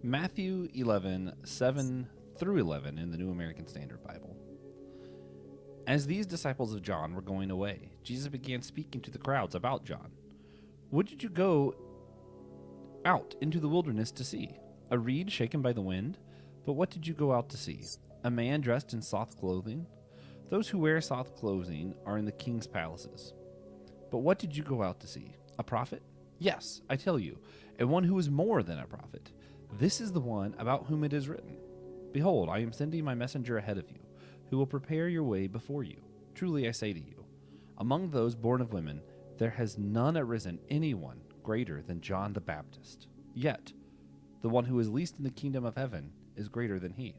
Matthew 11:7 through 11 in the New American Standard Bible. As these disciples of John were going away, Jesus began speaking to the crowds about John. What did you go out into the wilderness to see? A reed shaken by the wind? But what did you go out to see? A man dressed in soft clothing? Those who wear soft clothing are in the king's palaces. But what did you go out to see? A prophet? Yes, I tell you, and one who is more than a prophet. This is the one about whom it is written, Behold, I am sending my messenger ahead of you, who will prepare your way before you. Truly I say to you, among those born of women, there has none arisen anyone greater than John the Baptist. Yet, the one who is least in the kingdom of heaven is greater than he.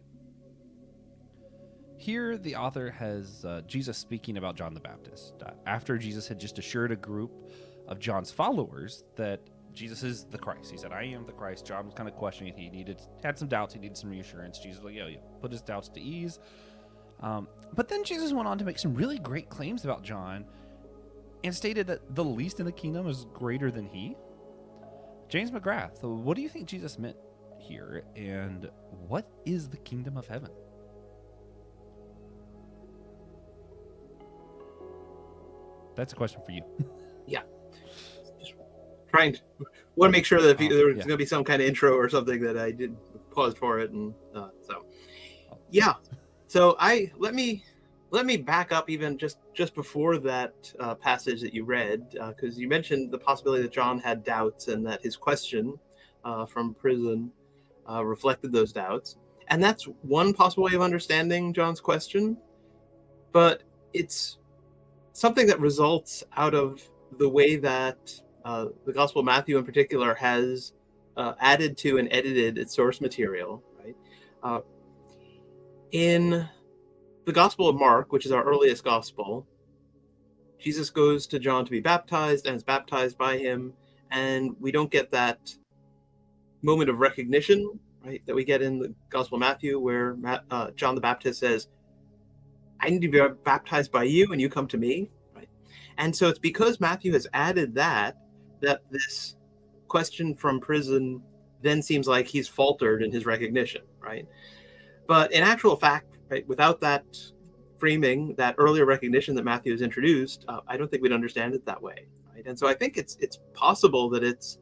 Here, the author has Jesus speaking about John the Baptist. After Jesus had just assured a group of John's followers that Jesus is the Christ. He said, I am the Christ. John was kind of questioning it. He had some doubts. He needed some reassurance. Jesus was like, put his doubts to ease. But then Jesus went on to make some really great claims about John and stated that the least in the kingdom is greater than he. James McGrath, what do you think Jesus meant here? And what is the kingdom of heaven? That's a question for you. Yeah. Just want to make sure that there's going to be some kind of intro or something that I did pause for it. And yeah. So let me back up even just before that passage that you read, because you mentioned the possibility that John had doubts and that his question from prison reflected those doubts. And that's one possible way of understanding John's question, but it's something that results out of the way that the Gospel of Matthew in particular has added to and edited its source material, right? In the Gospel of Mark, which is our earliest gospel, Jesus goes to John to be baptized and is baptized by him, and we don't get that moment of recognition, right, that we get in the Gospel of Matthew, where John the Baptist says, I need to be baptized by you and you come to me, right? And so it's because Matthew has added that this question from prison then seems like he's faltered in his recognition, right? But in actual fact, right, without that framing, that earlier recognition that Matthew has introduced, I don't think we'd understand it that way, right? And so I think it's possible that it's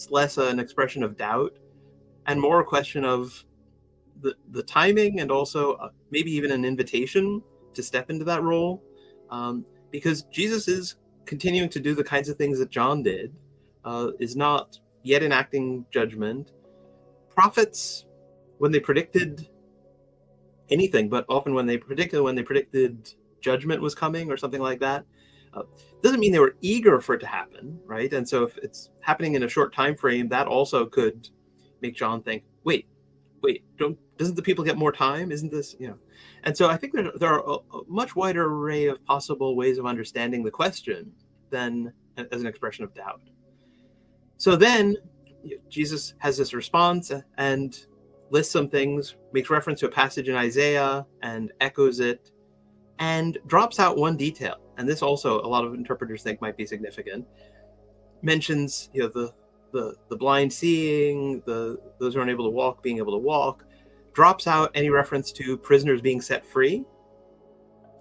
less an expression of doubt and more a question of the timing, and also maybe even an invitation to step into that role, because Jesus is continuing to do the kinds of things that John did, is not yet enacting judgment. Prophets, when they predicted anything, but often when they predicted judgment was coming or something like that, doesn't mean they were eager for it to happen, right? And so if it's happening in a short time frame, that also could make John think, wait, doesn't the people get more time? Isn't this, And so I think there are a much wider array of possible ways of understanding the question than as an expression of doubt. So then Jesus has this response and lists some things, makes reference to a passage in Isaiah and echoes it, and drops out one detail. And this also a lot of interpreters think might be significant. Mentions, the blind seeing, those who are unable to walk being able to walk, drops out any reference to prisoners being set free.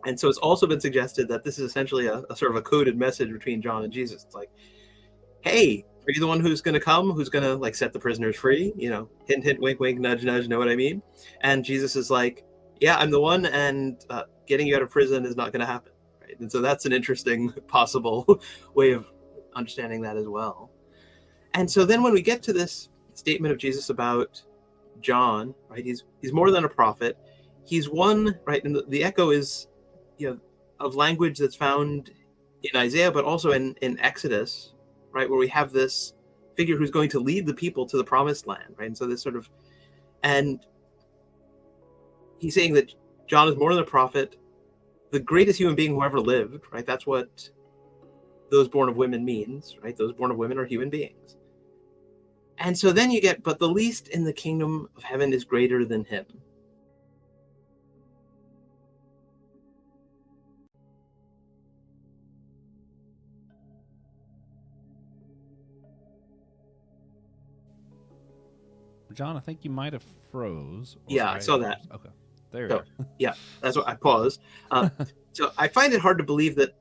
And so it's also been suggested that this is essentially a sort of a coded message between John and Jesus. It's like, hey, are you the one who's going to come, who's going to set the prisoners free? Hint, hint, wink, wink, nudge, nudge, know what I mean? And Jesus is like, yeah, I'm the one, and getting you out of prison is not going to happen. Right? And so that's an interesting possible way of understanding that as well. And so then when we get to this statement of Jesus about John, right, he's more than a prophet. He's one, right, and the echo is, of language that's found in Isaiah, but also in Exodus, right, where we have this figure who's going to lead the people to the promised land, right? And so this sort of, and he's saying that John is more than a prophet, the greatest human being who ever lived, right? That's what those born of women means, right? Those born of women are human beings. And so then you get, but the least in the kingdom of heaven is greater than him. John, I think you might have froze. Yeah, I saw that. Okay, there So, you yeah, that's what I paused. So I find it hard to believe that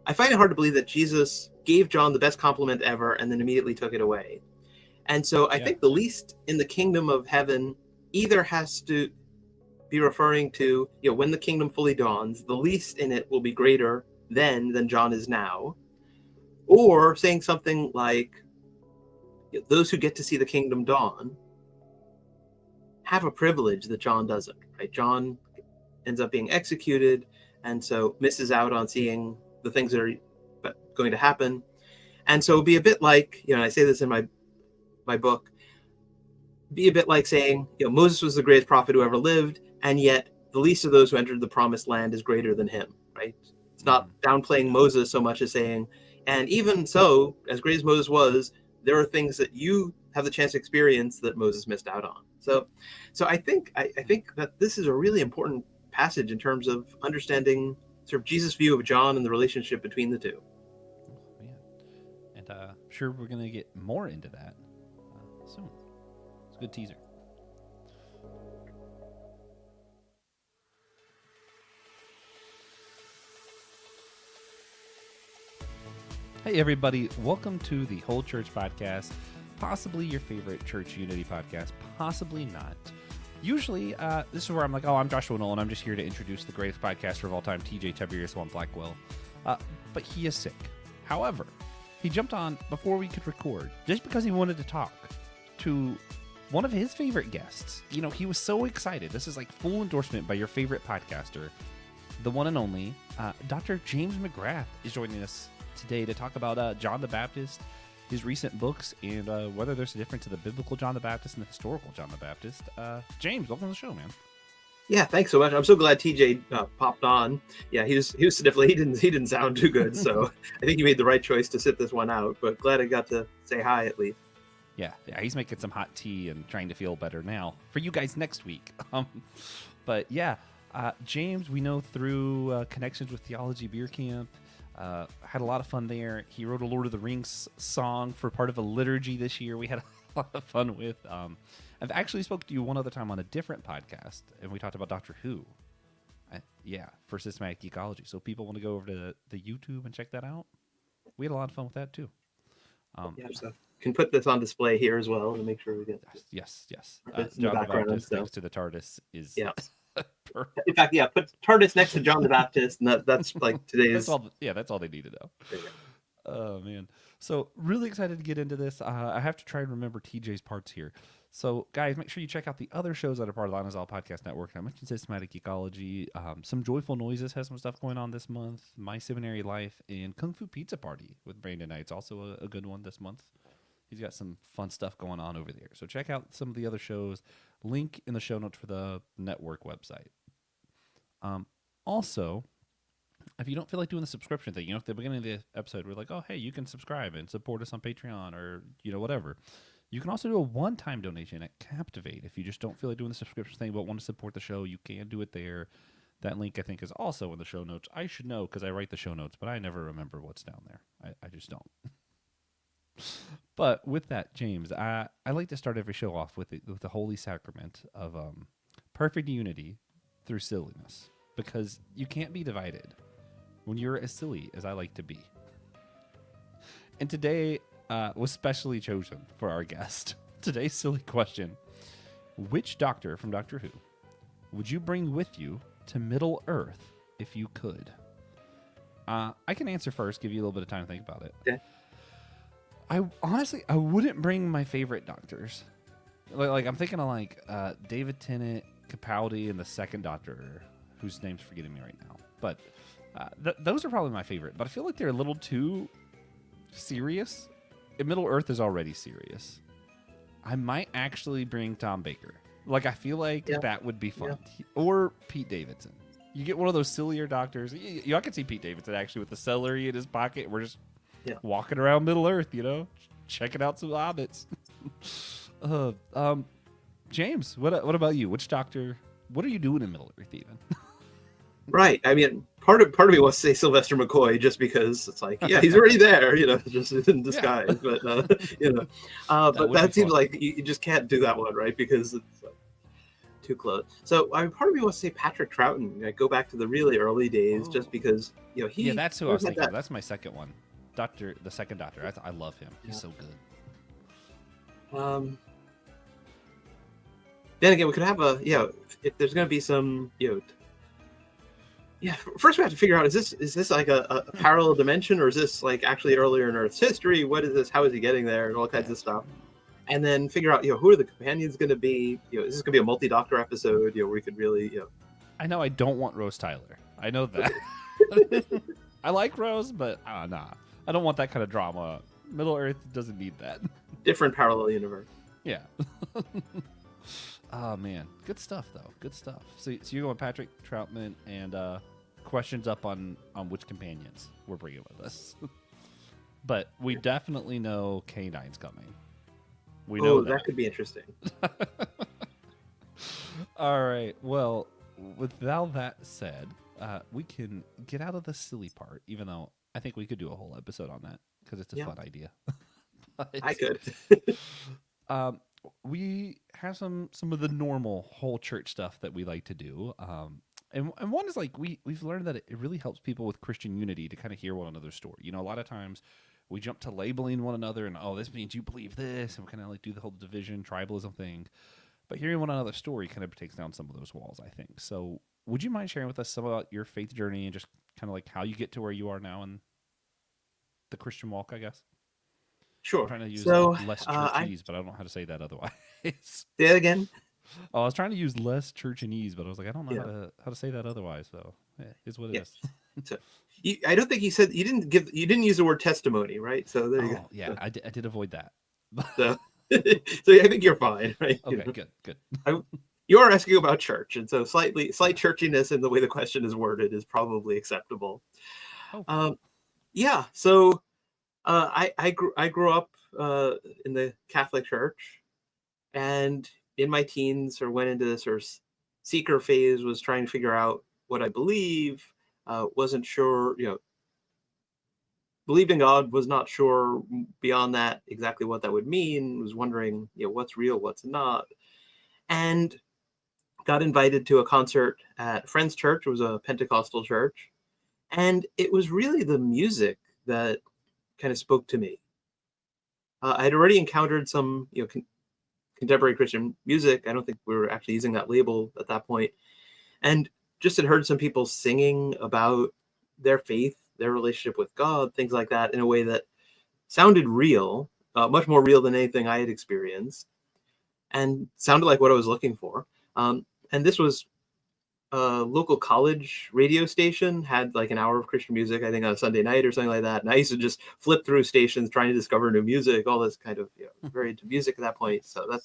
I find it hard to believe that Jesus gave John the best compliment ever and then immediately took it away. And so I Yeah. think the least in the kingdom of heaven either has to be referring to, when the kingdom fully dawns, the least in it will be greater then than John is now, or saying something like, those who get to see the kingdom dawn have a privilege that John doesn't, right? John ends up being executed and so misses out on seeing the things that are going to happen. And so it'd be a bit like, and I say this in my book, be a bit like saying, Moses was the greatest prophet who ever lived, and yet the least of those who entered the promised land is greater than him, right? It's not downplaying Moses so much as saying, and even so, as great as Moses was, there are things that you have the chance to experience that Moses missed out on. So I think that this is a really important passage in terms of understanding sort of Jesus' view of John and the relationship between the two. Oh, man. And I'm sure we're going to get more into that soon. It's a good teaser. Hey, everybody. Welcome to the Whole Church Podcast, possibly your favorite church unity podcast, possibly not. Usually, this is where I'm like, I'm Joshua Nolan. I'm just here to introduce the greatest podcaster of all time, TJ Tiberius One Blackwell. But he is sick. However, he jumped on before we could record just because he wanted to talk to one of his favorite guests. He was so excited. This is like full endorsement by your favorite podcaster, the one and only Dr. James McGrath is joining us today to talk about John the Baptist, his recent books, and whether there's a difference in the biblical John the Baptist and the historical John the Baptist. James, welcome to the show, man. Yeah, thanks so much. I'm so glad TJ popped on. Yeah, he was sniffly. He didn't sound too good, so I think he made the right choice to sit this one out. But glad I got to say hi at least. Yeah, he's making some hot tea and trying to feel better now for you guys next week. But yeah, James, we know through connections with Theology Beer Camp. Had a lot of fun there. He wrote a Lord of the Rings song for part of a liturgy this year. We had a lot of fun with. I've actually spoke to you one other time on a different podcast, and we talked about Doctor Who. For Systematic Geekology. So people want to go over to the YouTube and check that out. We had a lot of fun with that too. So can put this on display here as well to make sure we get. Yes. John the Baptist next to the TARDIS is. Yeah. In fact, put TARDIS next to John the Baptist, and that's like today's. That's all they need to know. Oh man, so really excited to get into this. I have to try and remember TJ's parts here. So guys, make sure you check out the other shows that are part of the Anazal Podcast Network. I mentioned Systematic Geekology. Some Joyful Noises has some stuff going on this month. My Seminary Life and Kung Fu Pizza Party with Brandon Knight's also a good one this month. He's got some fun stuff going on over there. So check out some of the other shows. Link in the show notes for the network website. Also, if you don't feel like doing the subscription thing, at the beginning of the episode, we're like, oh, hey, you can subscribe and support us on Patreon or, whatever. You can also do a one-time donation at Captivate. If you just don't feel like doing the subscription thing but want to support the show, you can do it there. That link, I think, is also in the show notes. I should know because I write the show notes, but I never remember what's down there. I just don't. But with that, James, I like to start every show off with the holy sacrament of perfect unity through silliness, because you can't be divided when you're as silly as I like to be. And today was specially chosen for our guest. Today's silly question: which doctor from Doctor Who would you bring with you to Middle Earth if you could? I can answer first, give you a little bit of time to think about it. Okay. I wouldn't bring my favorite doctors. Like I'm thinking of David Tennant, Capaldi, and the second Doctor, whose name's forgetting me right now. But those are probably my favorite. But I feel like they're a little too serious. And Middle Earth is already serious. I might actually bring Tom Baker. I feel like that would be fun. Yeah. Or Pete Davidson. You get one of those sillier doctors. I can see Pete Davidson actually with the celery in his pocket. We're just walking around Middle Earth, checking out some hobbits. James, what about you? Which doctor? What are you doing in Middle Earth even? Right. I mean, part of me wants to say Sylvester McCoy just because it's like, yeah, he's already there, just in disguise. Yeah. But but that seems like you just can't do that one, right? Because it's too close. So part of me wants to say Patrick Troughton. Go back to the really early days, just because he. Yeah, that's who I was thinking of. That's my second one. The second Doctor. I love him. He's so good. Then again, we could have if there's going to be some first we have to figure out, is this like a parallel dimension, or is this like actually earlier in Earth's history? What is this? How is he getting there? And all kinds of stuff. And then figure out who are the companions going to be? Is this going to be a multi-Doctor episode? Where we could really I know I don't want Rose Tyler. I know that. I like Rose, but nah. I don't want that kind of drama. Middle Earth doesn't need that. Different parallel universe. Yeah. Oh, man. Good stuff, though. Good stuff. So you're going Patrick Troutman, and questions up on which companions we're bringing with us. But we definitely know K9's coming. We know that could be interesting. All right. Well, with all that said, we can get out of the silly part, even though I think we could do a whole episode on that because it's a fun idea. I could. We have some of the normal whole church stuff that we like to do. And one is like we've learned that it really helps people with Christian unity to kind of hear one another's story. A lot of times we jump to labeling one another and, this means you believe this, and we kind of like do the whole division, tribalism thing. But hearing one another's story kind of takes down some of those walls, I think. So would you mind sharing with us some about your faith journey and just kind of like how you get to where you are now in the Christian walk, I guess? Sure. I'm trying to use less churchnese, but I don't know how to say that otherwise. Say it again. I was trying to use less churchnese, but I was like, I don't know how to say that otherwise. So it's what it is. So, I don't think you didn't use the word testimony, right? So there you go. Yeah, I did avoid that. So I think you're fine, right? Okay, good. You are asking about church, and so slight churchiness in the way the question is worded is probably acceptable. So I grew up in the Catholic Church, and in my teens went into this sort of seeker phase, was trying to figure out what I believe, wasn't sure, believed in God, was not sure beyond that exactly what that would mean, was wondering, what's real, what's not, and got invited to a concert at a friend's church. It was a Pentecostal church, and it was really the music that kind of spoke to me. I had already encountered some, contemporary Christian music. I don't think we were actually using that label at that point, and just had heard some people singing about their faith, their relationship with God, things like that, in a way that sounded real, much more real than anything I had experienced, and sounded like what I was looking for. And this was a local college radio station, had like an hour of Christian music, I think on a Sunday night or something like that. And I used to just flip through stations trying to discover new music, all this kind of, very into music at that point. So I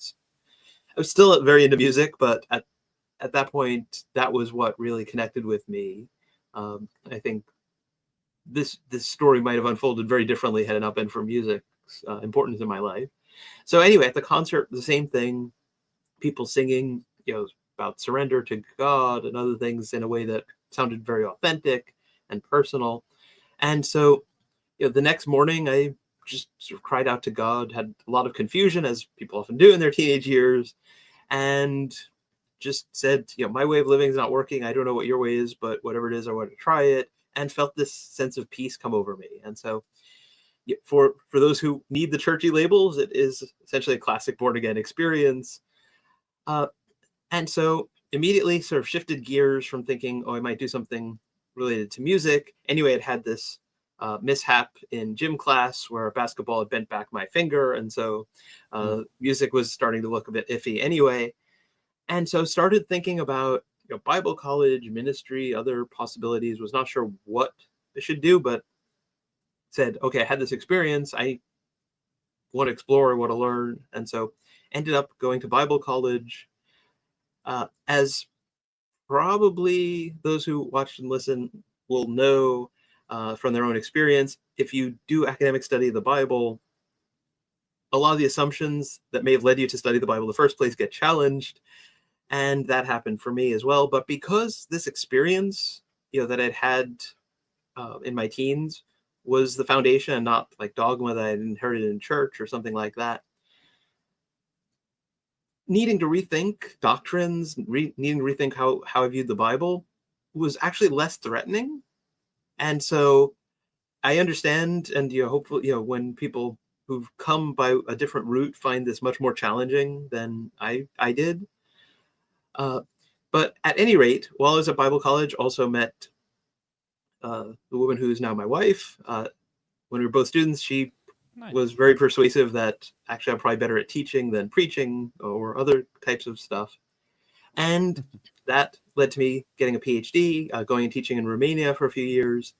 was still very into music, but at that point, that was what really connected with me. I think this story might have unfolded very differently had it not been for music's importance in my life. So anyway, at the concert, the same thing, people singing, about surrender to God and other things in a way that sounded very authentic and personal. And so, the next morning, I just sort of cried out to God, had a lot of confusion, as people often do in their teenage years, and just said, my way of living is not working. I don't know what your way is, but whatever it is, I want to try it, and felt this sense of peace come over me. And so for those who need the churchy labels, it is essentially a classic born again experience. And so immediately sort of shifted gears from thinking, I might do something related to music. Anyway, it had this mishap in gym class where a basketball had bent back my finger. And so music was starting to look a bit iffy anyway. And so started thinking about Bible college, ministry, other possibilities. Was not sure what I should do, but said, okay, I had this experience. I want to explore, I want to learn. And so ended up going to Bible college. As probably those who watch and listen will know from their own experience, if you do academic study of the Bible, a lot of the assumptions that may have led you to study the Bible in the first place get challenged. And that happened for me as well. But because this experience, that I'd had in my teens was the foundation, and not like dogma that I had inherited in church or something like that. Needing to rethink doctrines, needing to rethink how I viewed the Bible was actually less threatening. And so I understand, and hopefully, when people who've come by a different route find this much more challenging than I did. But at any rate, while I was at Bible college, also met the woman who is now my wife. When we were both students, she was very persuasive that actually I'm probably better at teaching than preaching or other types of stuff. And that led to me getting a PhD, going and teaching in Romania for a few years.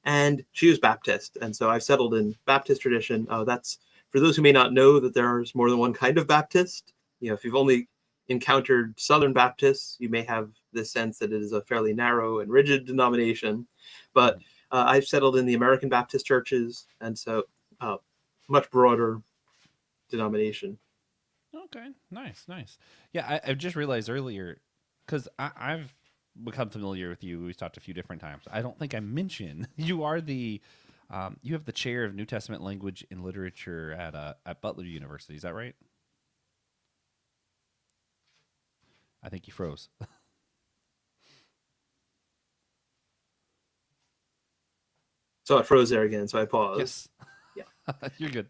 And she was Baptist. And so I've settled in Baptist tradition. That's, for those who may not know, that there's more than one kind of Baptist. If you've only encountered Southern Baptists, you may have this sense that it is a fairly narrow and rigid denomination. But I've settled in the American Baptist churches, and so much broader denomination. Okay, nice. Yeah, I've just realized earlier, because I've become familiar with you. We've talked a few different times. I don't think I mentioned you are you have the chair of New Testament language and literature at Butler University. Is that right? I think you froze. So I froze there again, so I paused. Yes. Yeah. You're good.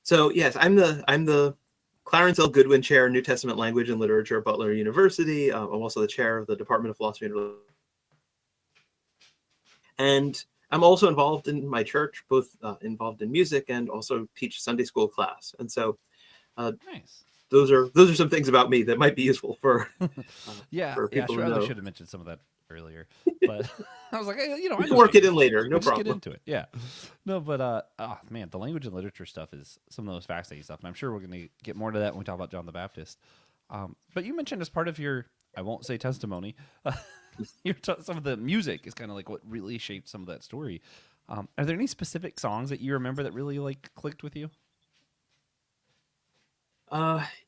So yes, I'm the Clarence L. Goodwin Chair in New Testament Language and Literature at Butler University. I'm also the chair of the Department of Philosophy and Religion. And I'm also involved in my church, both involved in music and also teach Sunday school class. And so nice. Those are some things about me that might be useful for for people to know. I should have mentioned some of that earlier, but I was like, hey, we can work it in later, no problem. Get into it, yeah. No, but oh man, the language and literature stuff is some of the most fascinating stuff, and I'm sure we're going to get more to that when we talk about John the Baptist. But you mentioned as part of your, I won't say testimony, some of the music is kind of like what really shaped some of that story. Are there any specific songs that you remember that really like clicked with you?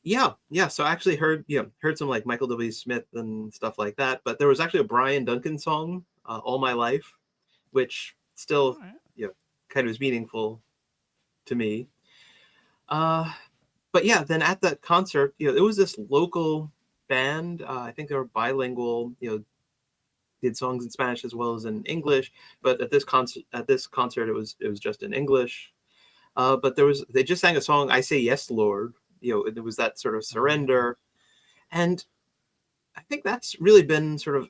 Yeah. So I actually heard some like Michael W. Smith and stuff like that, but there was actually a Brian Duncan song, All My Life, which still, kind of is meaningful to me. But yeah, then at that concert, it was this local band. I think they were bilingual, did songs in Spanish as well as in English. But at this concert, it was just in English. But they just sang a song, "I Say Yes, Lord." It was that sort of surrender. And I think that's really been sort of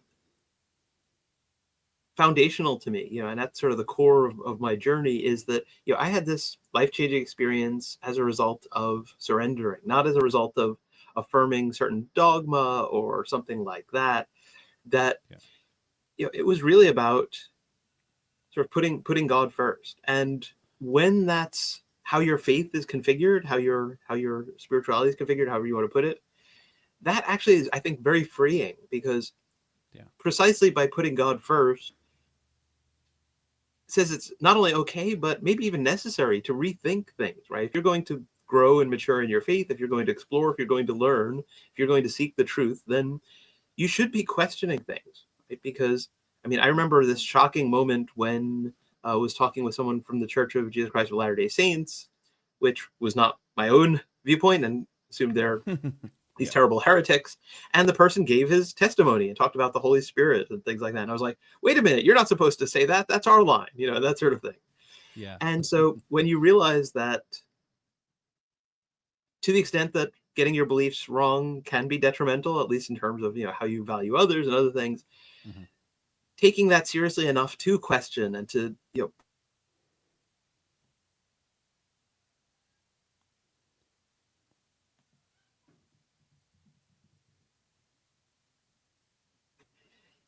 foundational to me, and that's sort of the core of my journey, is that, I had this life-changing experience as a result of surrendering, not as a result of affirming certain dogma or something like that. It was really about sort of putting God first. And when that's how your faith is configured, how your spirituality is configured, however you want to put it, that actually is, I think, very freeing, because precisely by putting God first, says it's not only okay, but maybe even necessary to rethink things, right? If you're going to grow and mature in your faith, if you're going to explore, if you're going to learn, if you're going to seek the truth, then you should be questioning things, right? Because, I remember this shocking moment when I was talking with someone from the Church of Jesus Christ of Latter-day Saints, which was not my own viewpoint, and assumed they're these terrible heretics. And the person gave his testimony and talked about the Holy Spirit and things like that. And I was like, wait a minute, you're not supposed to say that. That's our line, that sort of thing. Yeah. And so when you realize that, to the extent that getting your beliefs wrong can be detrimental, at least in terms of, how you value others and other things, taking that seriously enough to question and to,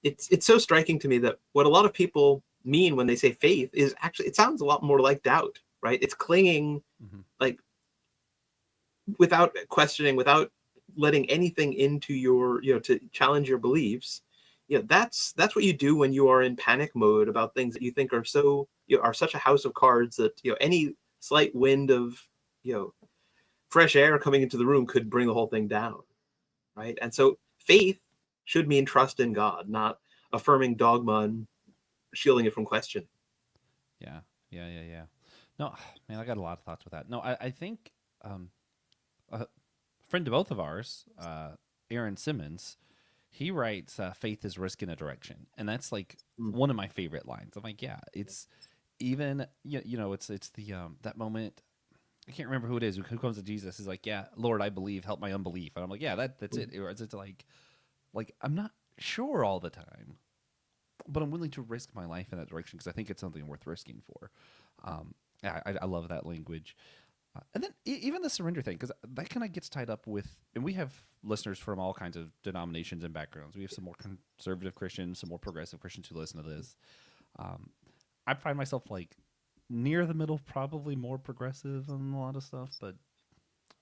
it's so striking to me that what a lot of people mean when they say faith is actually, it sounds a lot more like doubt, right? It's clinging, like, without questioning, without letting anything into your, to challenge your beliefs. That's what you do when you are in panic mode about things that you think are so, are such a house of cards that, any slight wind of, fresh air coming into the room could bring the whole thing down, right? And so faith should mean trust in God, not affirming dogma and shielding it from question. Yeah. No, man, I got a lot of thoughts with that. No, I think a friend of both of ours, Aaron Simmons, he writes, "Faith is risk in a direction," and that's like Mm. one of my favorite lines. I'm like, yeah, it's even it's the that moment. I can't remember who it is who comes to Jesus. Is like, yeah, Lord, I believe, help my unbelief, and I'm like, yeah, that's it. Or is it like I'm not sure all the time, but I'm willing to risk my life in that direction because I think it's something worth risking for. I love that language. And then even the surrender thing, because that kind of gets tied up with, and we have listeners from all kinds of denominations and backgrounds. We have some more conservative Christians, some more progressive Christians who listen to this. I find myself like near the middle, probably more progressive on a lot of stuff, but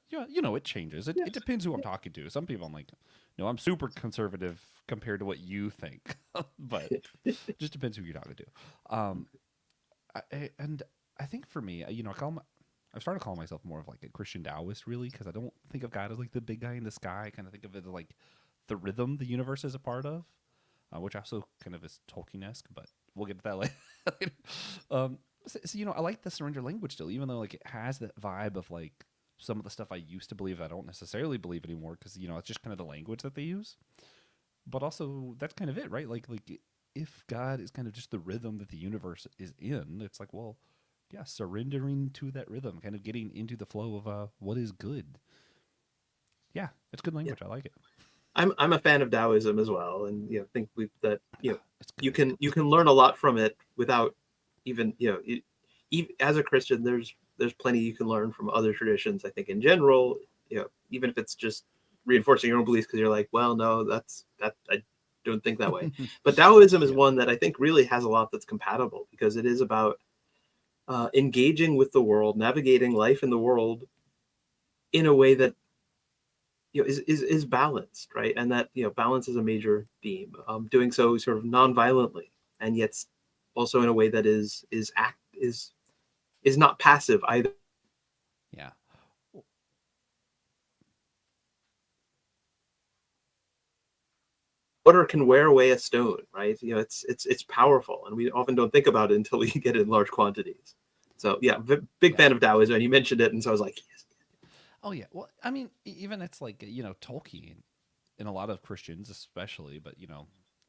yeah, it changes. Yes. It depends who I'm talking to. Some people I'm like, no, I'm super conservative compared to what you think, but just depends who you're talking to. And I think for me, I've started calling myself more of like a Christian Taoist, really, because I don't think of God as like the big guy in the sky. I kind of think of it as like the rhythm the universe is a part of, which also kind of is Tolkien-esque, but we'll get to that later. So, I like the surrender language still, even though like it has that vibe of like some of the stuff I used to believe that I don't necessarily believe anymore, because it's just kind of the language that they use. But also that's kind of it, right? Like if God is kind of just the rhythm that the universe is in, it's like, well, yeah, surrendering to that rhythm, kind of getting into the flow of what is good. Yeah, it's good language. Yeah. I like it. I'm a fan of Taoism as well, and think that It's you good. can learn a lot from it without even as a Christian. There's plenty you can learn from other traditions. I think in general, even if it's just reinforcing your own beliefs because you're like, well, no, that I don't think that way. But Taoism is Yeah. one that I think really has a lot that's compatible because it is about engaging with the world, navigating life in the world in a way that is balanced, right? And that balance is a major theme. Doing so sort of non-violently, and yet also in a way that is not passive either. Yeah. Water can wear away a stone, right? It's powerful, and we often don't think about it until we get it in large quantities. So yeah, big Yeah. fan of Taoism, and you mentioned it, and so I was like, yes. Oh yeah. Well, I mean, even it's like Tolkien, and a lot of Christians especially, but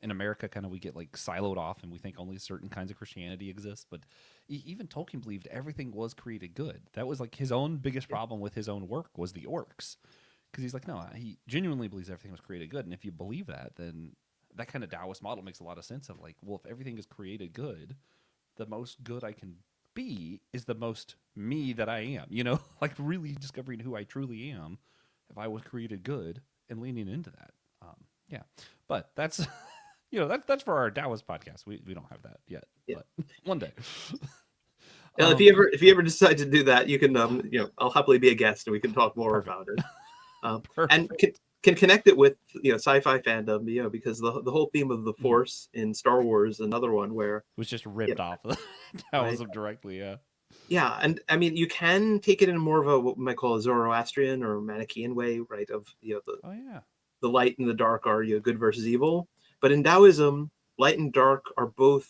in America, kind of we get like siloed off, and we think only certain kinds of Christianity exist. But even Tolkien believed everything was created good. That was like his own biggest problem with his own work was the orcs, because he's like, no, he genuinely believes everything was created good, and if you believe that, then that kind of Taoist model makes a lot of sense. Of like, well, if everything is created good, the most good I can be is the most me that I am. Like really discovering who I truly am if I was created good and leaning into that. Yeah, but that's that's for our Taoist podcast. We don't have that yet, Yeah. but one day. Well, if you ever decide to do that, you can I'll happily be a guest, and we can talk more Perfect. about it. And Perfect. can connect it with sci-fi fandom, because the whole theme of the Mm. Force in Star Wars is another one where Was just ripped off of right? Taoism directly. Yeah. Yeah, and I mean you can take it in more of a what we might call a Zoroastrian or Manichaean way, right? Of Oh yeah. the light and the dark are good versus evil, but in Taoism, light and dark are both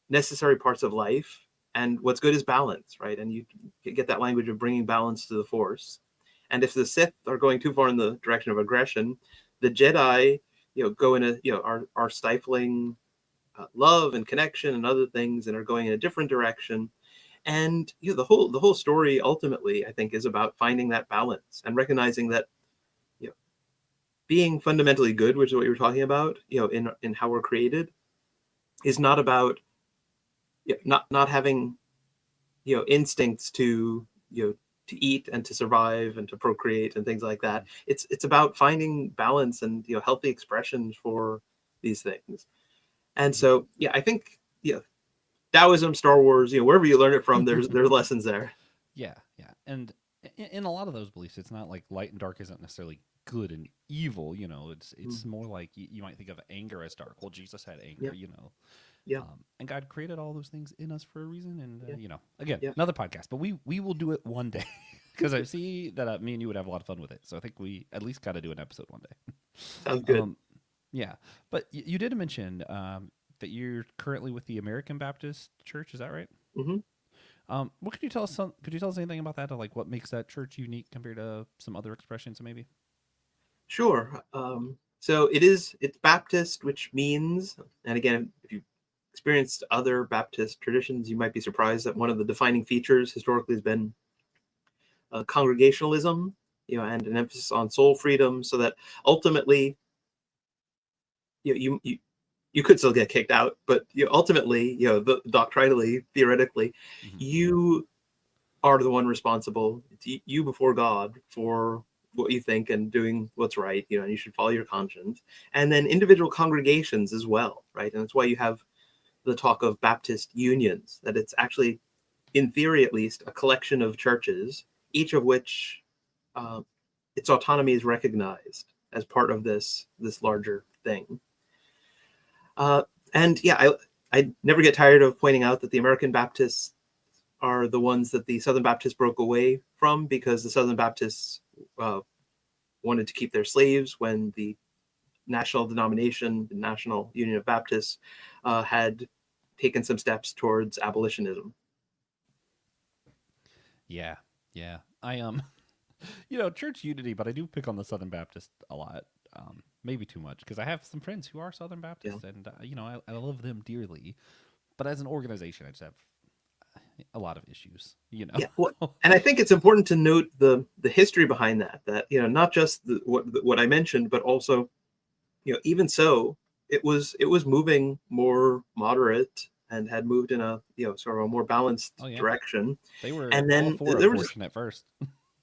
necessary parts of life, and what's good is balance, right? And you get that language of bringing balance to the Force. And if the Sith are going too far in the direction of aggression, the Jedi, go in a are stifling love and connection and other things, and are going in a different direction. And the whole story ultimately, I think, is about finding that balance and recognizing that being fundamentally good, which is what you were talking about, in how we're created, is not about not having instincts to to eat and to survive and to procreate and things like that. It's about finding balance and healthy expressions for these things. And so I think Taoism, Star Wars, wherever you learn it from, there's lessons there. Yeah, yeah, and in a lot of those beliefs, it's not like light and dark isn't necessarily good and evil. It's more like you might think of anger as dark. Well, Jesus had Yeah, anger. yeah, And God created all those things in us for a reason. And yeah, again, yeah. another podcast, but we will do it one day because I see that me and you would have a lot of fun with it. So I think we at least got to do an episode one day. Sounds good. Um, Yeah, but you did mention that you're currently with the American Baptist Church. Is that right? Hmm. What could you tell us? Could you tell us anything about that? Or like what makes that church unique compared to some other expressions, maybe? Sure. So it's Baptist, which means, and again, if you've experienced other Baptist traditions, you might be surprised that one of the defining features historically has been congregationalism, and an emphasis on soul freedom, so that ultimately, you could still get kicked out, but ultimately, doctrinally, theoretically, Hmm. you are the one responsible. It's you before God for what you think and doing what's right. And you should follow your conscience. And then individual congregations as well, right? And that's why you have the talk of Baptist unions, that it's actually, in theory at least, a collection of churches, each of which uh, its autonomy is recognized as part of this larger thing. Uh, and yeah, I never get tired of pointing out that the American Baptists are the ones that the Southern Baptists broke away from, because the Southern Baptists uh, wanted to keep their slaves when the national denomination, the National Union of Baptists, had taken some steps towards abolitionism. Yeah, yeah. Church unity, but I do pick on the Southern Baptist a lot. Maybe too much because I have some friends who are Southern Yeah, Baptists, and I love them dearly. But as an organization, I just have a lot of issues. yeah. And I think it's important to note the history behind that. That not just what I mentioned, but also even so, it was moving more moderate and had moved in a sort of a more balanced Oh yeah, direction. they were And all then for there was abortion at first.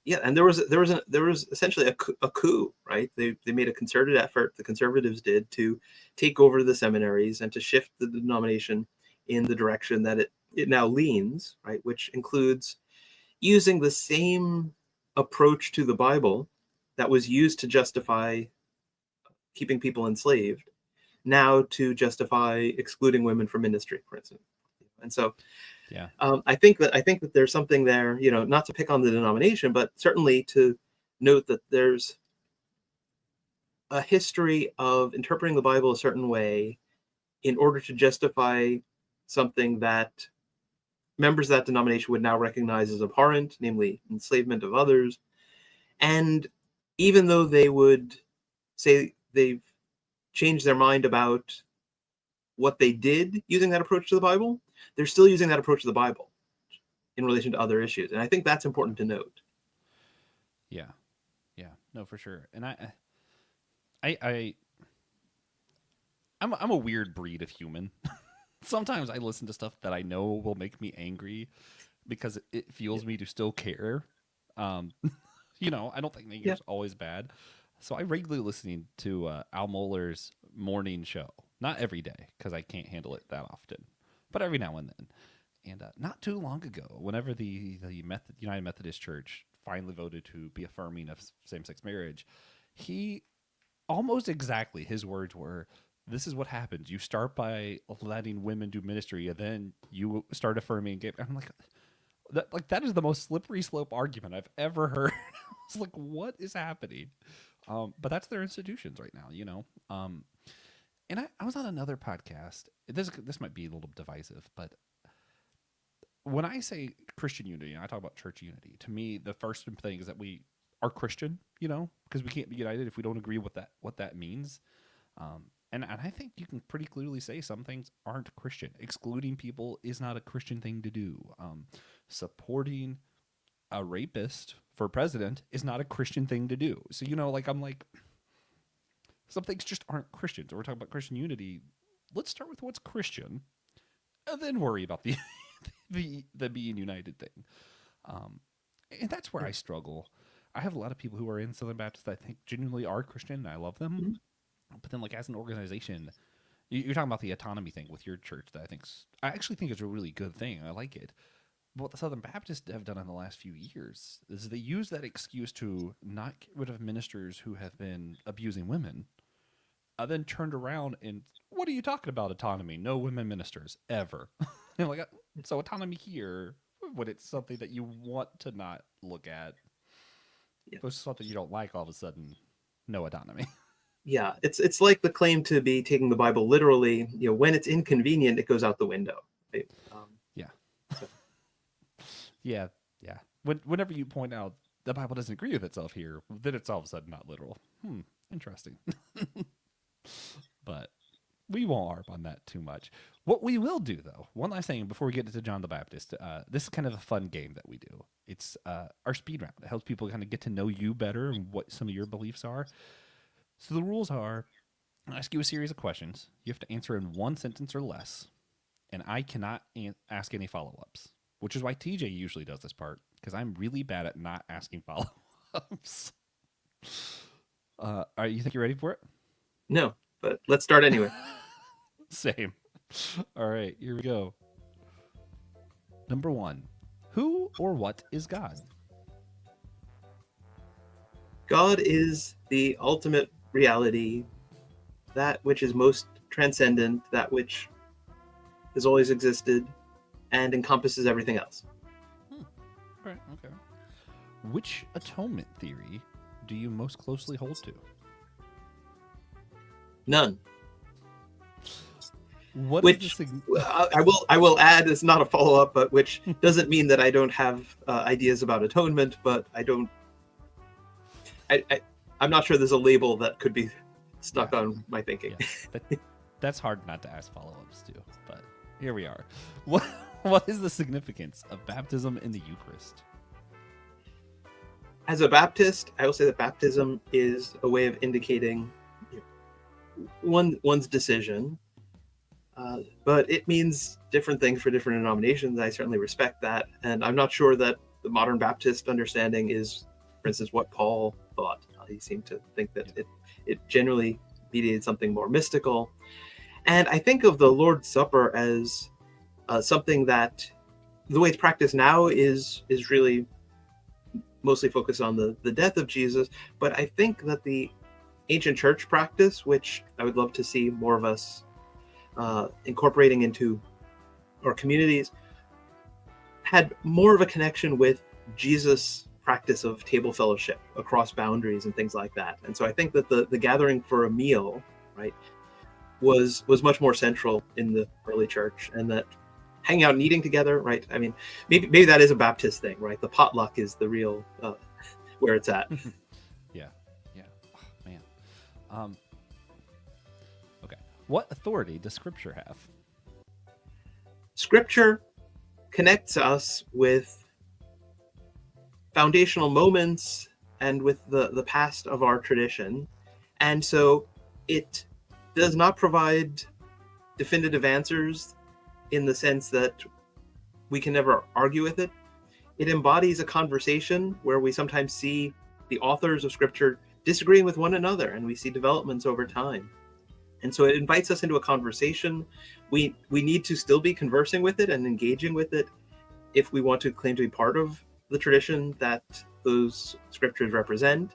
yeah, and there was essentially a coup, right? They made a concerted effort, the conservatives did, to take over the seminaries and to shift the denomination in the direction that it now leans, right? Which includes using the same approach to the Bible that was used to justify keeping people enslaved, now to justify excluding women from ministry, for instance. And so Yeah, I think that there's something there, not to pick on the denomination, but certainly to note that there's a history of interpreting the Bible a certain way in order to justify something that members of that denomination would now recognize as abhorrent, namely enslavement of others. And even though they would say they've changed their mind about what they did using that approach to the Bible, they're still using that approach to the Bible in relation to other issues. And I think that's important to note. yeah, yeah. No, for sure. And I I'm a weird breed of human. Sometimes I listen to stuff that I know will make me angry because it fuels me to still care. Um, I don't think Yeah. Nager's always bad. So I regularly listening to Al Mohler's morning show. Not every day because I can't handle it that often, but every now and then. And not too long ago, whenever the United Methodist Church finally voted to be affirming of same-sex marriage, he almost exactly his words were, "This is what happens. You start by letting women do ministry, and then you start affirming gay." I'm like that is the most slippery slope argument I've ever heard. I was like, what is happening? But that's their institutions right now. And I was on another podcast. This might be a little divisive, but when I say Christian unity and I talk about church unity, to me the first thing is that we are Christian, because we can't be united if we don't agree what that means. And I think you can pretty clearly say some things aren't Christian. Excluding people is not a Christian thing to do. Supporting a rapist for president is not a Christian thing to do. So I'm like, some things just aren't Christian. So we're talking about Christian unity. Let's start with what's Christian, and then worry about the the being united thing. Um, and that's where I struggle. I have a lot of people who are in Southern Baptist that I think genuinely are Christian. And I love them, Mhm. but then like as an organization, you're talking about the autonomy thing with your church that I actually think is a really good thing. I like it. But what the Southern Baptists have done in the last few years is they use that excuse to not get rid of ministers who have been abusing women, then turned around and what are you talking about autonomy? No women ministers ever. Like so autonomy here when it's something that you want to not look at, Yeah. but it's something you don't like. All of a sudden, no autonomy. Yeah, it's like the claim to be taking the Bible literally. When it's inconvenient, it goes out the window. Right? Yeah. So Yeah. Yeah. Whenever you point out the Bible doesn't agree with itself here, then it's all of a sudden not literal. Interesting. But we won't harp on that too much. What we will do, though, one last thing before we get into John the Baptist, this is kind of a fun game that we do. It's our speed round. It helps people kind of get to know you better and what some of your beliefs are. So the rules are: I ask you a series of questions. You have to answer in one sentence or less, and I cannot ask any follow-ups, which is why TJ usually does this part, because I'm really bad at not asking follow-ups. All right, you think you're ready for it? no, but let's start anyway. Same. All right, here we go. Number 1. Who or what is God? God is the ultimate reality, that which is most transcendent, that which has always existed and encompasses everything else. Right, okay. Which atonement theory do you most closely hold to? None. What Which I will add is not a follow-up, but which doesn't mean that I don't have ideas about atonement, but I'm not sure there's a label that could be stuck on my thinking. Yeah. That's hard not to ask follow-ups to, but here we are. What is the significance of baptism in the Eucharist? As a Baptist, I will say that baptism is a way of indicating one's decision, but it means different things for different denominations. I certainly respect that, and I'm not sure that the modern Baptist understanding is, for instance, what Paul thought. He seemed to think that it generally mediated something more mystical, and I think of the Lord's Supper as something that, the way it's practiced now, is really mostly focused on the death of Jesus. But I think that the ancient church practice, which I would love to see more of us incorporating into our communities, had more of a connection with Jesus' practice of table fellowship across boundaries and things like that. And so I think that the gathering for a meal, right, was much more central in the early church, and that hanging out and eating together, right? I mean, maybe that is a Baptist thing, right? The potluck is the real where it's at. Yeah. Oh, man. Okay. What authority does Scripture have? Scripture connects us with foundational moments and with the past of our tradition, and so it does not provide definitive answers in the sense that we can never argue with it. It embodies a conversation where we sometimes see the authors of Scripture disagreeing with one another, and we see developments over time. And so it invites us into a conversation. We need to still be conversing with it and engaging with it if we want to claim to be part of the tradition that those Scriptures represent,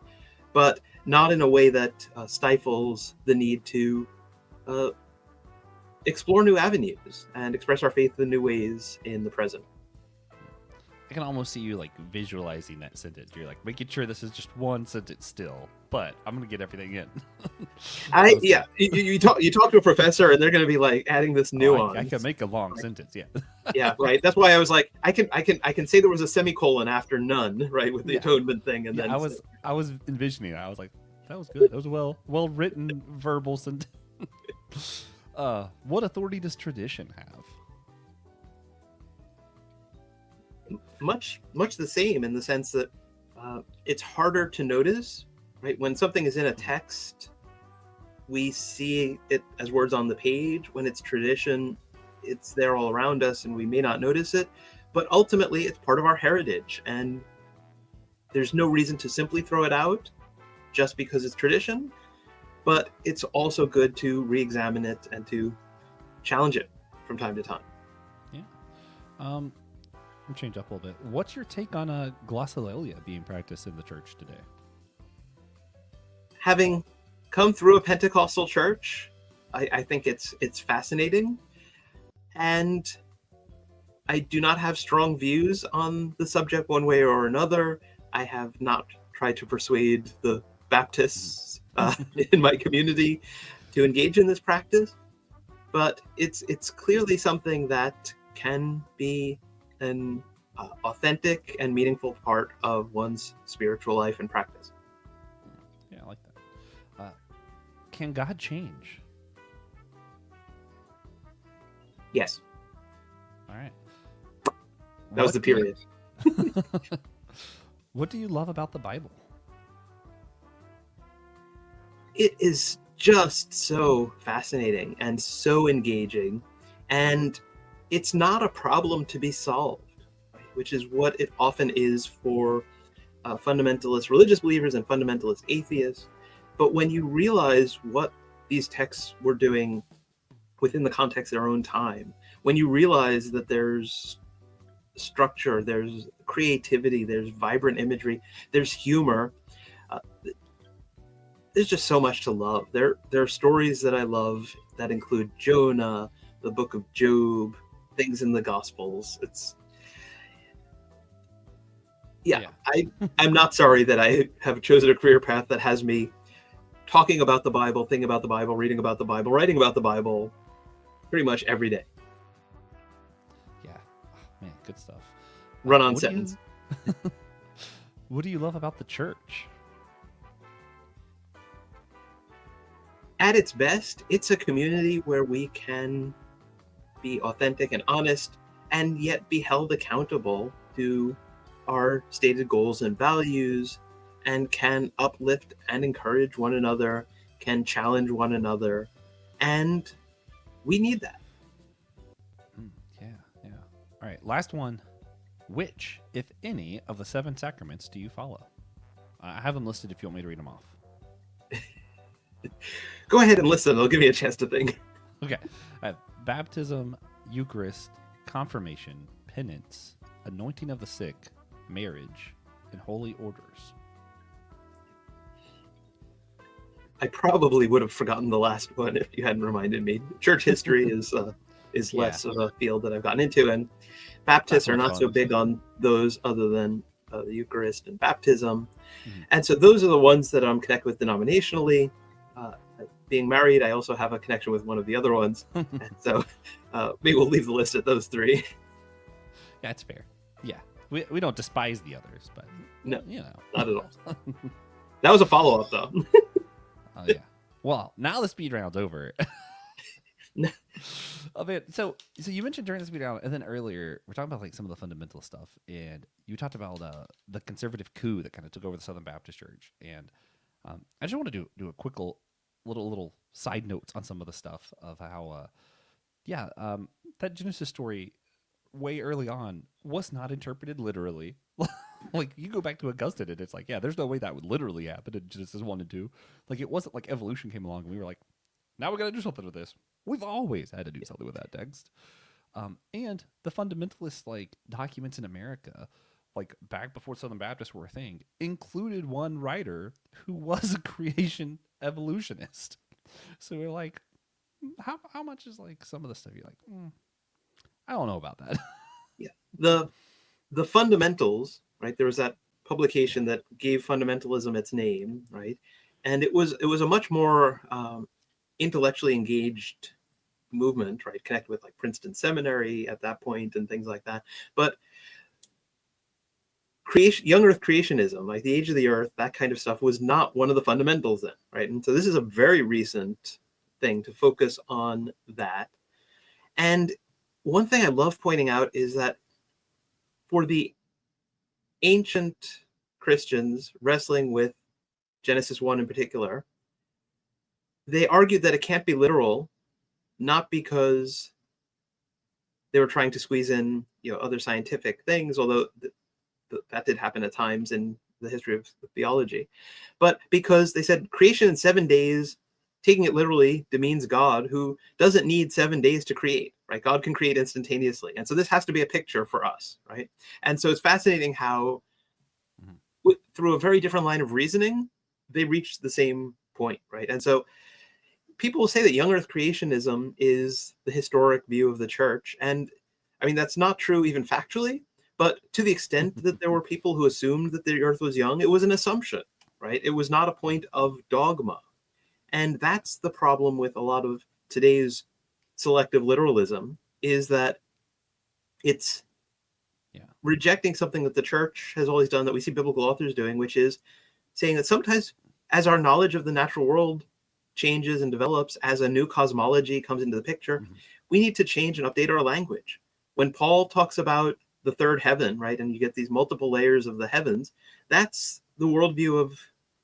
but not in a way that stifles the need to explore new avenues and express our faith in new ways in the present. I can almost see you like visualizing that sentence. You're like making sure this is just one sentence still, but I'm gonna get everything in. You talk to a professor and they're gonna be like adding this nuance. I can make a long sentence, yeah. Yeah, right. That's why I was like, I can say there was a semicolon after none, right, with the atonement thing, and then I was envisioning it. I was like, that was good. That was a well written verbal sentence. What authority does tradition have? Much the same, in the sense that it's harder to notice, right? When something is in a text, we see it as words on the page. When it's tradition, it's there all around us and we may not notice it, but ultimately it's part of our heritage, and there's no reason to simply throw it out just because it's tradition. But it's also good to re-examine it and to challenge it from time to time. Yeah. I'll change up a little bit. What's your take on a glossolalia being practiced in the church today? Having come through a Pentecostal church, I think it's fascinating, and I do not have strong views on the subject one way or another. I have not tried to persuade the Baptists in my community to engage in this practice, but it's clearly something that can be an authentic and meaningful part of one's spiritual life and practice. Yeah, I like that. Can God change? Yes. All right. That was the period. What do you love about the Bible? It is just so fascinating and so engaging, and it's not a problem to be solved, right? Which is what it often is for fundamentalist religious believers and fundamentalist atheists. But when you realize what these texts were doing within the context of their own time, when you realize that there's structure, there's creativity, there's vibrant imagery, there's humor, there's just so much to love. There are stories that I love that include Jonah, the book of Job, things in the Gospels. I'm not sorry that I have chosen a career path that has me talking about the Bible, thinking about the Bible, reading about the Bible, writing about the Bible pretty much every day. Yeah. Oh, man, good stuff. Run-on sentence. What do you love about the church? At its best, it's a community where we can be authentic and honest and yet be held accountable to our stated goals and values, and can uplift and encourage one another, can challenge one another, and we need that. Yeah. All right, last one. Which, if any, of the 7 sacraments do you follow? I have them listed if you want me to read them off. Go ahead and listen. It'll give me a chance to think. Okay. Baptism, Eucharist, confirmation, penance, anointing of the sick, marriage, and holy orders. I probably would have forgotten the last one if you hadn't reminded me. Church history is less of a field that I've gotten into, and Baptists are not so big on those other than the Eucharist and baptism. Mm-hmm. And so those are the ones that I'm connected with denominationally. Being married, I also have a connection with one of the other ones. And so maybe we'll leave the list at those 3. Yeah, it's fair. Yeah. We don't despise the others, but no, not at all. That was a follow-up, though. Oh, yeah. Well, now the speed round's over. Oh, man. So you mentioned during the speed round, and then earlier we're talking about like some of the fundamental stuff, and you talked about the conservative coup that kind of took over the Southern Baptist Church, and I just want to do a quick little side notes on some of the stuff of how that Genesis story way early on was not interpreted literally. Like, you go back to Augustine and it's like, yeah, there's no way that would literally happen in Genesis 1 and 2. Like, it wasn't like evolution came along and we were like, now we got to do something with this. We've always had to do something with that text. And the fundamentalist like documents in America, like back before Southern Baptists were a thing, included one writer who was a creation evolutionist. So we're like, how much is like some of the stuff you're like, I don't know about that. Yeah. The fundamentals, right? There was that publication that gave fundamentalism its name, right? And it was a much more intellectually engaged movement, right? Connected with like Princeton Seminary at that point and things like that. But young Earth creationism, like the age of the Earth, that kind of stuff was not one of the fundamentals then, right? And so this is a very recent thing to focus on that. And one thing I love pointing out is that for the ancient Christians wrestling with Genesis 1 in particular, they argued that it can't be literal, not because they were trying to squeeze in, other scientific things, although that did happen at times in the history of theology, but because they said creation in 7 days, taking it literally, demeans God, who doesn't need 7 days to create, right? God can create instantaneously. And so this has to be a picture for us, right? And so it's fascinating how through a very different line of reasoning, they reached the same point, right? And so people will say that young Earth creationism is the historic view of the church. And I mean, that's not true even factually, but to the extent that there were people who assumed that the Earth was young, it was an assumption, right? It was not a point of dogma. And that's the problem with a lot of today's selective literalism, is that it's rejecting something that the church has always done, that we see biblical authors doing, which is saying that sometimes as our knowledge of the natural world changes and develops, as a new cosmology comes into the picture, we need to change and update our language. When Paul talks about the third heaven, right, and you get these multiple layers of the heavens, that's the worldview of,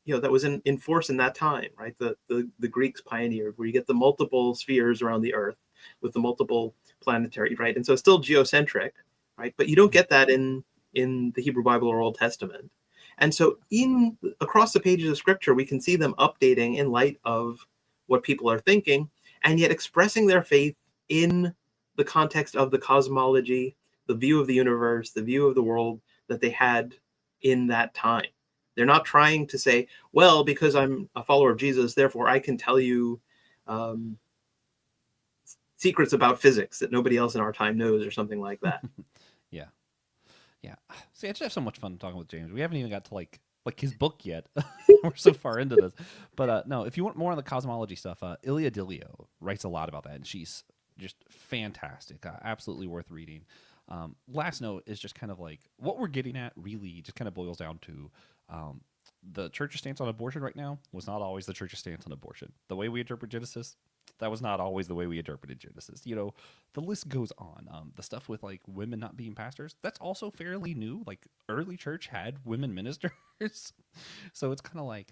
that was in force in that time, right? The Greeks pioneered, where you get the multiple spheres around the earth with the multiple planetary, right? And so it's still geocentric, right? But you don't get that in the Hebrew Bible or Old Testament. And so across the pages of scripture, we can see them updating in light of what people are thinking, and yet expressing their faith in the context of the cosmology, the view of the universe, the view of the world that they had in that time. They're not trying to say, well, because I'm a follower of Jesus, therefore I can tell you secrets about physics that nobody else in our time knows, or something like that. Yeah. See, I just have so much fun talking with James. We haven't even got to like his book yet. We're so far into this. But no, if you want more on the cosmology stuff, Ilia Dilio writes a lot about that, and she's just fantastic. Absolutely worth reading. Last note is just kind of like what we're getting at really just kind of boils down to the church's stance on abortion right now was not always the church's stance on abortion. The way we interpret Genesis, that was not always the way we interpreted Genesis. The list goes on. The stuff with like women not being pastors, that's also fairly new. Like early church had women ministers. So it's kind of like,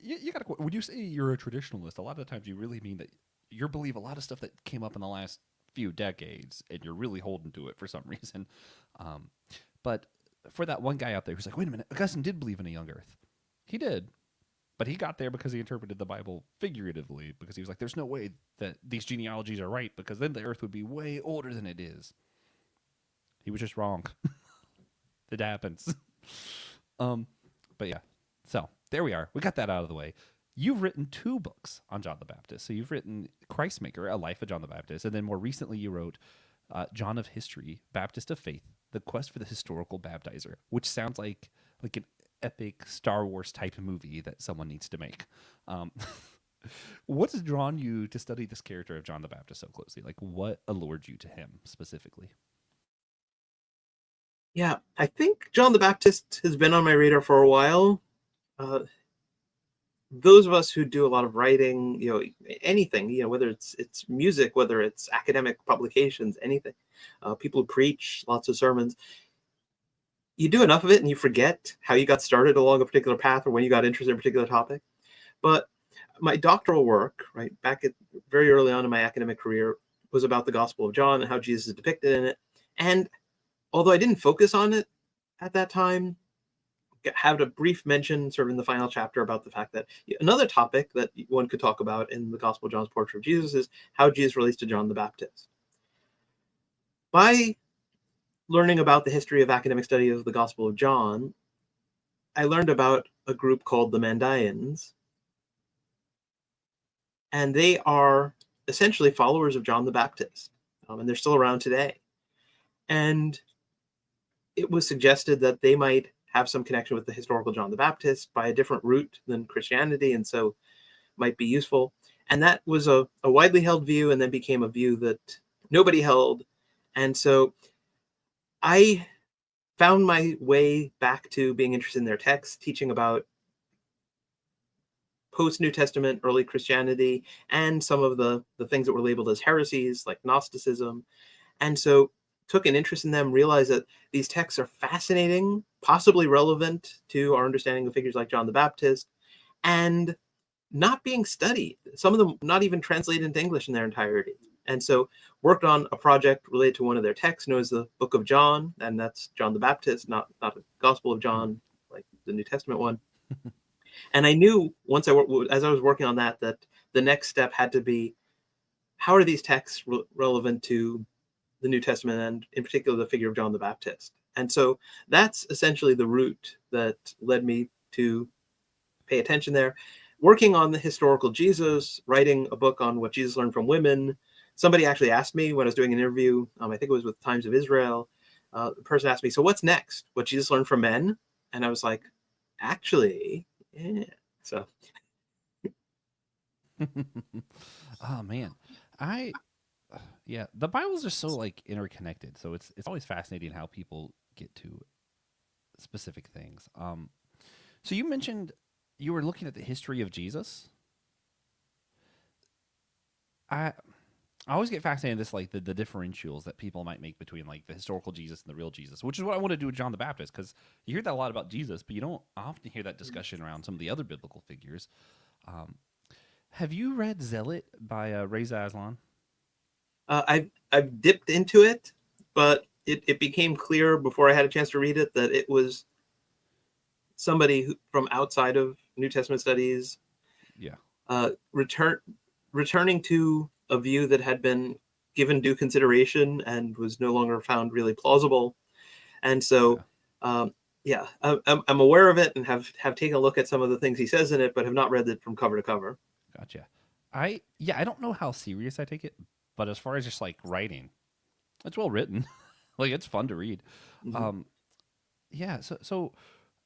you got to, when you say you're a traditionalist, a lot of times you really mean that you believe a lot of stuff that came up in the last few decades and you're really holding to it for some reason. But for that one guy out there who's like, wait a minute, Augustine did believe in a young earth. He did. But he got there because he interpreted the Bible figuratively, because he was like, there's no way that these genealogies are right, because then the earth would be way older than it is. He was just wrong. It happens. But yeah, so there we are. We got that out of the way. You've written 2 books on John the Baptist. So you've written Christmaker, A Life of John the Baptist, and then more recently you wrote John of History, Baptist of Faith, The Quest for the Historical Baptizer, which sounds like an epic Star Wars type of movie that someone needs to make. What has drawn you to study this character of John the Baptist so closely? Like, what allured you to him specifically? Yeah, I think John the Baptist has been on my radar for a while. Those of us who do a lot of writing, anything, whether it's music, whether it's academic publications, anything, people who preach lots of sermons, you do enough of it and you forget how you got started along a particular path or when you got interested in a particular topic. But my doctoral work, right, back at very early on in my academic career, was about the Gospel of John and how Jesus is depicted in it. And although I didn't focus on it at that time, had a brief mention sort of in the final chapter about the fact that another topic that one could talk about in the Gospel of John's portrait of Jesus is how Jesus relates to John the Baptist. By learning about the history of academic study of the Gospel of John, I learned about a group called the Mandaeans, and they are essentially followers of John the Baptist, and they're still around today. And it was suggested that they might have some connection with the historical John the Baptist by a different route than Christianity, and so might be useful. And that was a widely held view, and then became a view that nobody held. And so I found my way back to being interested in their texts, teaching about post-New Testament, early Christianity, and some of the things that were labeled as heresies, like Gnosticism. And so took an interest in them, realized that these texts are fascinating, possibly relevant to our understanding of figures like John the Baptist, and not being studied. Some of them not even translated into English in their entirety. And so worked on a project related to one of their texts known as the Book of John, and that's John the Baptist, not a Gospel of John like the New Testament one. And I knew once as I was working on that the next step had to be, how are these texts relevant to the New Testament, and in particular the figure of John the Baptist? And so that's essentially the route that led me to pay attention there. Working on the historical Jesus, writing a book on what Jesus learned from women. Somebody actually asked me when I was doing an interview, I think it was with Times of Israel, the person asked me, so what's next? What Jesus learned from men? And I was like, actually, Yeah. So Oh man, I yeah, the Bible's just so like interconnected. So it's always fascinating how people get to specific things. So you mentioned you were looking at the history of Jesus. I I always get fascinated in this like the differentials that people might make between like the historical Jesus and the real Jesus, which is what I want to do with John the Baptist because you hear that a lot about Jesus, but you don't often hear that discussion around some of the other biblical figures. Um, have you read Zealot by Reza Aslan? I've dipped into it, but it became clear before I had a chance to read it that it was somebody from outside of New Testament studies, Yeah, uh, return returning to a view that had been given due consideration and was no longer found really plausible. And so, yeah, um, yeah, I'm aware of it and have taken a look at some of the things he says in it, but have not read it from cover to cover. gotcha. I don't know how serious I take it, but as far as just like writing, it's well written. Like it's fun to read. Hmm. Um, yeah, so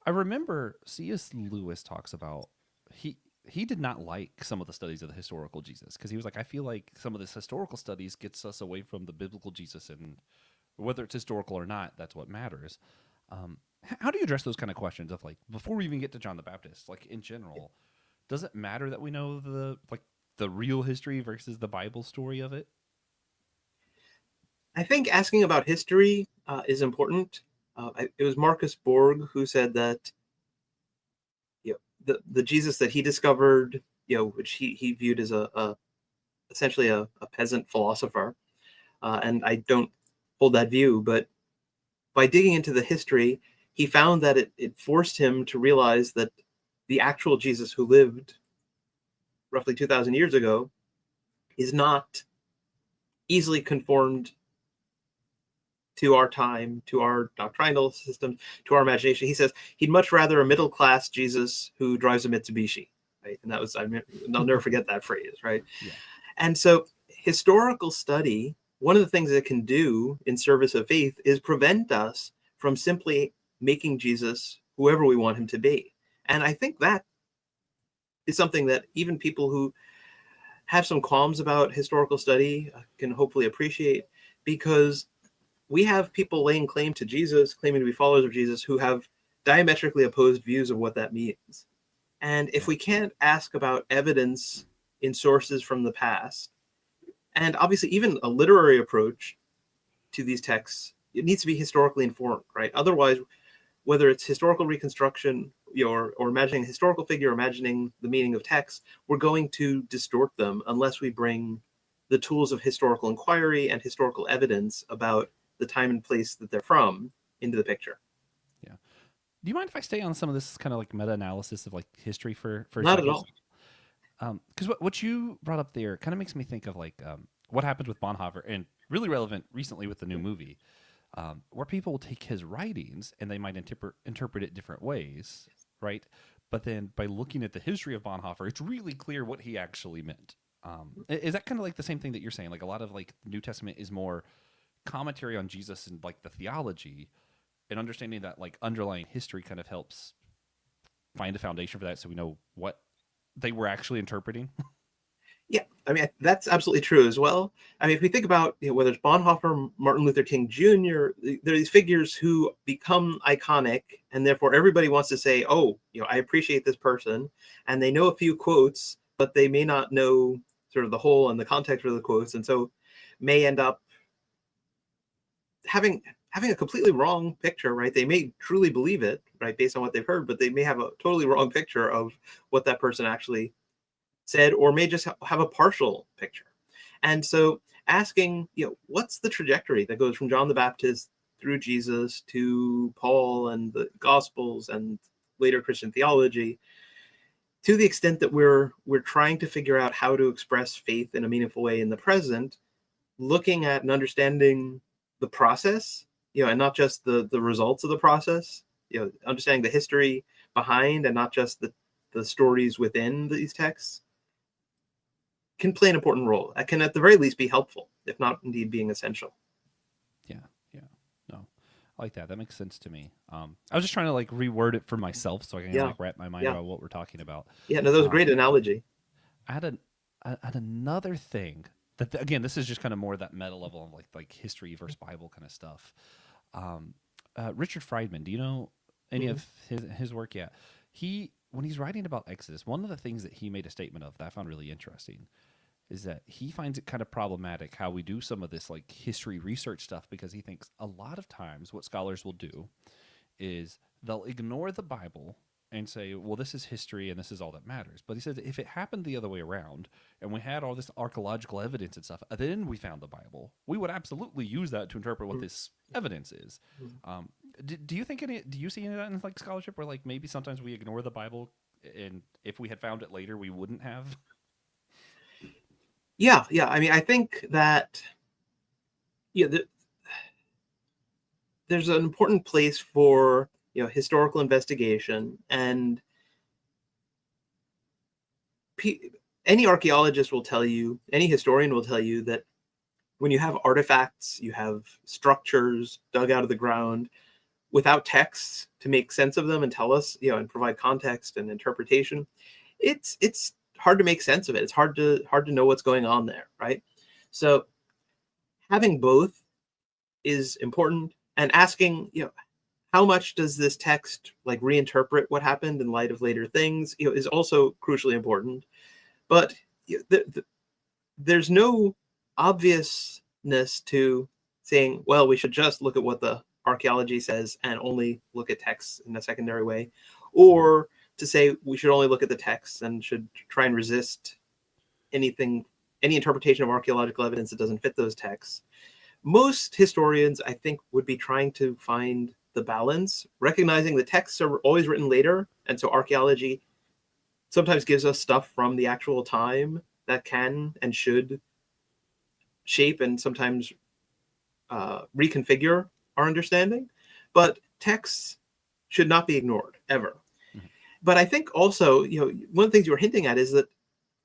I remember C.S. Lewis talks about he he did not like some of the studies of the historical Jesus because he was like, I feel like some of this historical studies gets us away from the biblical Jesus, and whether it's historical or not, that's what matters. How do you address those kind of questions of like before we even get to John the Baptist, like in general, does it matter that we know the real history versus the Bible story of it? I think asking about history is important. It was Marcus Borg who said that, you know, the Jesus that he discovered, which he viewed as a essentially a peasant philosopher, and I don't hold that view, but by digging into the history, he found that it forced him to realize that the actual Jesus who lived roughly 2,000 years ago is not easily conformed to our time, to our doctrinal system, to our imagination. He says he'd much rather a middle class Jesus who drives a Mitsubishi, right? And that was, I'll never forget that phrase, right? Yeah, And so, historical study, one of the things it can do in service of faith is prevent us from simply making Jesus whoever we want him to be. And I think that is something that even people who have some qualms about historical study can hopefully appreciate, because we have people laying claim to Jesus, claiming to be followers of Jesus, who have diametrically opposed views of what that means. And if yeah, we can't ask about evidence in sources from the past, and obviously even a literary approach to these texts, it needs to be historically informed, right? Otherwise, whether it's historical reconstruction, or imagining a historical figure, or imagining the meaning of text, we're going to distort them unless we bring the tools of historical inquiry and historical evidence about the time and place that they're from into the picture. yeah. Do you mind if I stay on some of this kind of like meta analysis of like history for a Not at second? all. Because what you brought up there kind of makes me think of like what happened with Bonhoeffer, and really relevant recently with the new movie, where people will take his writings and they might interpret it different ways, right? But then by looking at the history of Bonhoeffer, it's really clear what he actually meant. Is that kind of like the same thing that you're saying? Like a lot of like the New Testament is more commentary on Jesus and like the theology, and understanding that like underlying history kind of helps find a foundation for that, so we know what they were actually interpreting. Yeah, I mean that's absolutely true as well. I mean, if we think about, whether it's Bonhoeffer, Martin Luther King Jr., there are these figures who become iconic, and therefore everybody wants to say, "Oh, I appreciate this person," and they know a few quotes, but they may not know sort of the whole and the context of the quotes, and so may end up having a completely wrong picture, right? They may truly believe it, right, based on what they've heard, but they may have a totally wrong picture of what that person actually said, or may just have a partial picture. And so asking, what's the trajectory that goes from John the Baptist through Jesus to Paul and the Gospels and later Christian theology, to the extent that we're trying to figure out how to express faith in a meaningful way in the present, looking at and understanding the process, and not just the results of the process, understanding the history behind and not just the stories within these texts, can play an important role. That can, at the very least, be helpful, if not indeed being essential. Yeah, yeah, no. I like that. That makes sense to me. I was just trying to like reword it for myself so I can Yeah, like wrap my mind yeah, around what we're talking about. yeah. No, that was a great Um, analogy. I had I had another thing that again, this is just kind of more that meta level of like history versus Bible kind of stuff. Um, Richard Friedman, do you know any Mhm. of his work? Yeah, he when he's writing about Exodus, one of the things that he made a statement of that I found really interesting is that he finds it kind of problematic how we do some of this like history research stuff because he thinks a lot of times what scholars will do is they'll ignore the Bible and say, well, this is history and this is all that matters. But he says if it happened the other way around and we had all this archaeological evidence and stuff, then we found the Bible, we would absolutely use that to interpret what this evidence is. Mhm. Do you think do you see any of that in like scholarship where like maybe sometimes we ignore the Bible and if we had found it later, we wouldn't have? Yeah, yeah. I mean, I think that yeah, there's an important place for historical investigation, and pe- any archaeologist will tell you, any historian will tell you that when you have artifacts, you have structures dug out of the ground without texts to make sense of them and tell us, and provide context and interpretation, it's hard to make sense of it. It's hard to know what's going on there, right? So having both is important, and asking, how much does this text like reinterpret what happened in light of later things, is also crucially important. But there's no obviousness to saying, well, we should just look at what the archaeology says and only look at texts in a secondary way, Mhm. or to say we should only look at the texts and should try and resist anything, any interpretation of archaeological evidence that doesn't fit those texts. Most historians, I think, would be trying to find the balance, recognizing the texts are always written later, and so archaeology sometimes gives us stuff from the actual time that can and should shape and sometimes reconfigure our understanding. But texts should not be ignored ever. Mhm. But I think also, one of the things you were hinting at is that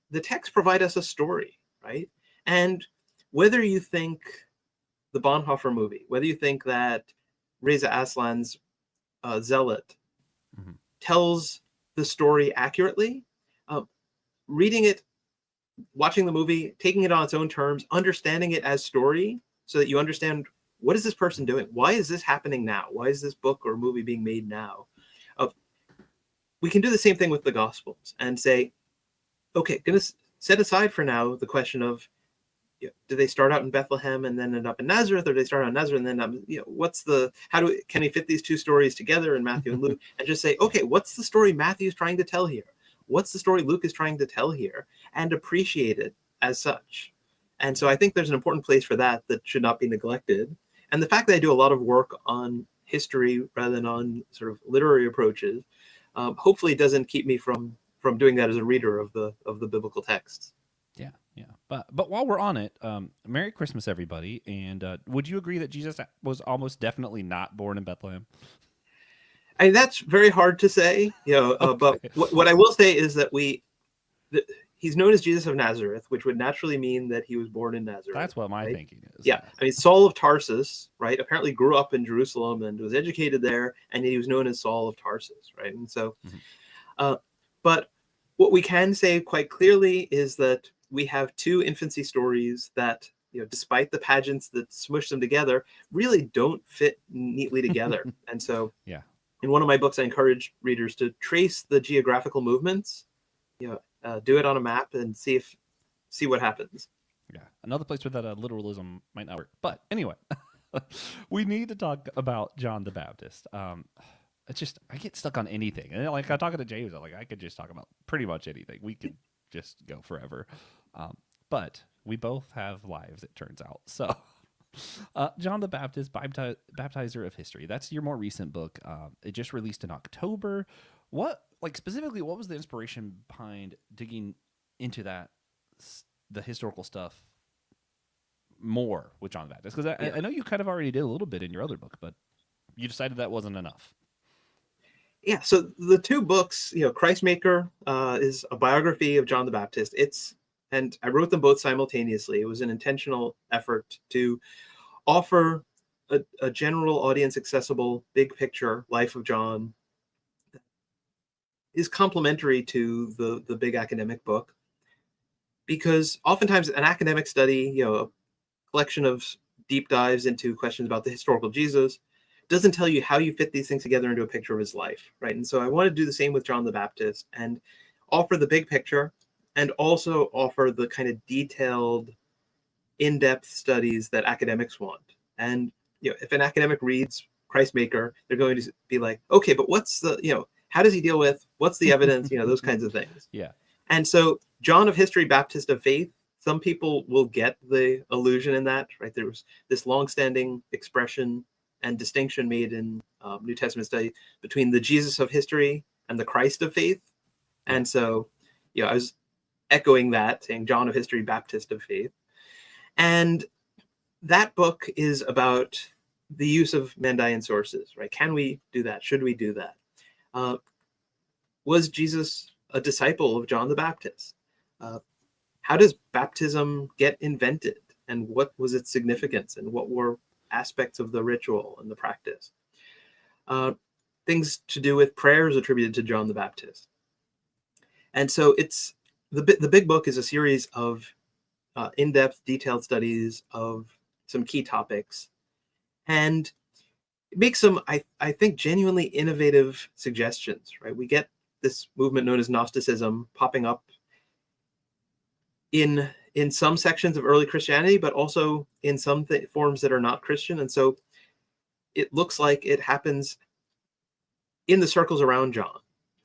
the texts provide us a story, right? And whether you think the Bonhoeffer movie, whether you think that Reza Aslan's Zealot Mhm. tells the story accurately, uh, reading it, watching the movie, taking it on its own terms, understanding it as story so that you understand, what is this person doing? Why is this happening now? Why is this book or movie being made now? Uh, we can do the same thing with the Gospels and say, okay, going to set aside for now the question of, do they start out in Bethlehem and then end up in Nazareth, or do they start out in Nazareth and then what's the, can we fit these two stories together in Matthew and Luke, and just say, okay, what's the story Matthew's trying to tell here? What's the story Luke is trying to tell here? And appreciate it as such. And so I think there's an important place for that should not be neglected. And the fact that I do a lot of work on history rather than on sort of literary approaches, hopefully doesn't keep me from doing that as a reader of the biblical texts. Yeah, yeah. But while we're on it, Merry Christmas, everybody! And would you agree that Jesus was almost definitely not born in Bethlehem? I mean, that's very hard to say, but Okay, what I will say is that he's known as Jesus of Nazareth, which would naturally mean that he was born in Nazareth, that's what my right? thinking is. Yeah, Yeah. I mean, Saul of Tarsus, right? Apparently grew up in Jerusalem and was educated there, and he was known as Saul of Tarsus, right? And so, Mhm. uh, but what we can say quite clearly is that we have two infancy stories that, despite the pageants that smush them together, really don't fit neatly together. And so, Yeah, in one of my books, I encourage readers to trace the geographical movements, do it on a map and see what happens. yeah. Another place where that literalism might not work. But anyway, we need to talk about John the Baptist. It's just I get stuck on anything, and like I'm talking to James, I'm like I could just talk about pretty much anything. We could just go forever. Um, but we both have lives, it turns out. So, John the Baptist, baptizer of history. That's your more recent book. It just released in October. What, like specifically, what was the inspiration behind digging into the historical stuff more with John the Baptist? Because Yeah. I know you kind of already did a little bit in your other book, but you decided that wasn't enough. Yeah, so the two books, Christmaker is a biography of John the Baptist. And I wrote them both simultaneously. It was an intentional effort to offer a general audience accessible big picture life of John is complementary to the big academic book, because oftentimes an academic study, a collection of deep dives into questions about the historical Jesus, doesn't tell you how you fit these things together into a picture of his life, right? And so I want to do the same with John the Baptist and offer the big picture and also offer the kind of detailed, in-depth studies that academics want. And if an academic reads Christmaker, they're going to be like, okay, but what's the, how does he deal with, what's the evidence, those kinds of things. Yeah. And so John of History, Baptist of Faith, some people will get the allusion in that, right? There was this longstanding expression and distinction made in New Testament study between the Jesus of history and the Christ of faith. Yeah. And so, I was echoing that, saying John of History, Baptist of Faith. And that book is about the use of Mandaean sources, right? Can we do that? Should we do that? Was Jesus a disciple of John the Baptist? How does baptism get invented? And what was its significance? And what were aspects of the ritual and the practice? Things to do with prayers attributed to John the Baptist. And so it's the big book is a series of in-depth, detailed studies of some key topics. And it makes some, I think, genuinely innovative suggestions, right? We get this movement known as Gnosticism popping up in some sections of early Christianity, but also in some forms that are not Christian. And so it looks like it happens in the circles around John.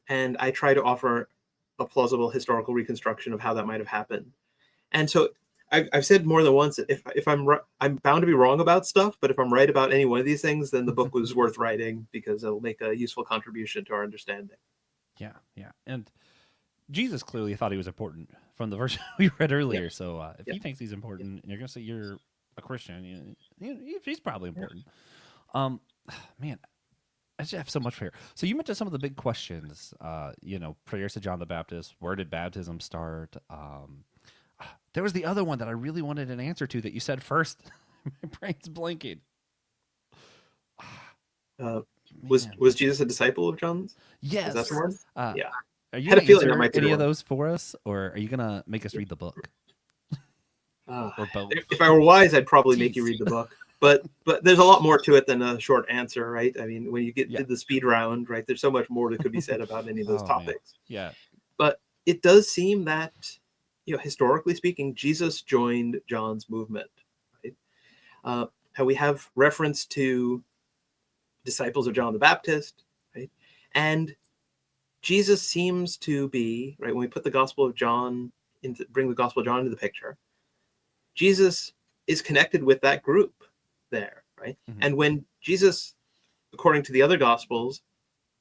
And I try to offer a plausible historical reconstruction of how that might have happened. And so I've said more than once that if I'm bound to be wrong about stuff, but if I'm right about any one of these things, then the book was worth writing because it'll make a useful contribution to our understanding. Yeah. And Jesus clearly thought he was important from the verse we read earlier. Yeah. So if he thinks he's important, and you're going to say you're a Christian, he's probably important. Yeah. Man, I just have so much here. So you mentioned some of the big questions, prayers to John the Baptist. Where did baptism start? There was the other one that I really wanted an answer to that you said first. My brain's blanking. Was Jesus a disciple of John's? Yes. Is that the one? Yeah. Are you going to answer any of those for us, or are you going to make us read the book? Or both? If I were wise, I'd probably make you read the book. But there's a lot more to it than a short answer, right? I mean, when you did the speed round, right, there's so much more that could be said about any of those topics. Man. Yeah. But it does seem that, historically speaking, Jesus joined John's movement, right? How we have reference to disciples of John the Baptist, right? And Jesus seems to be, right, when we put the Gospel of John bring the Gospel of John into the picture, Jesus is connected with that group there, right? Mm-hmm. And when Jesus, according to the other Gospels,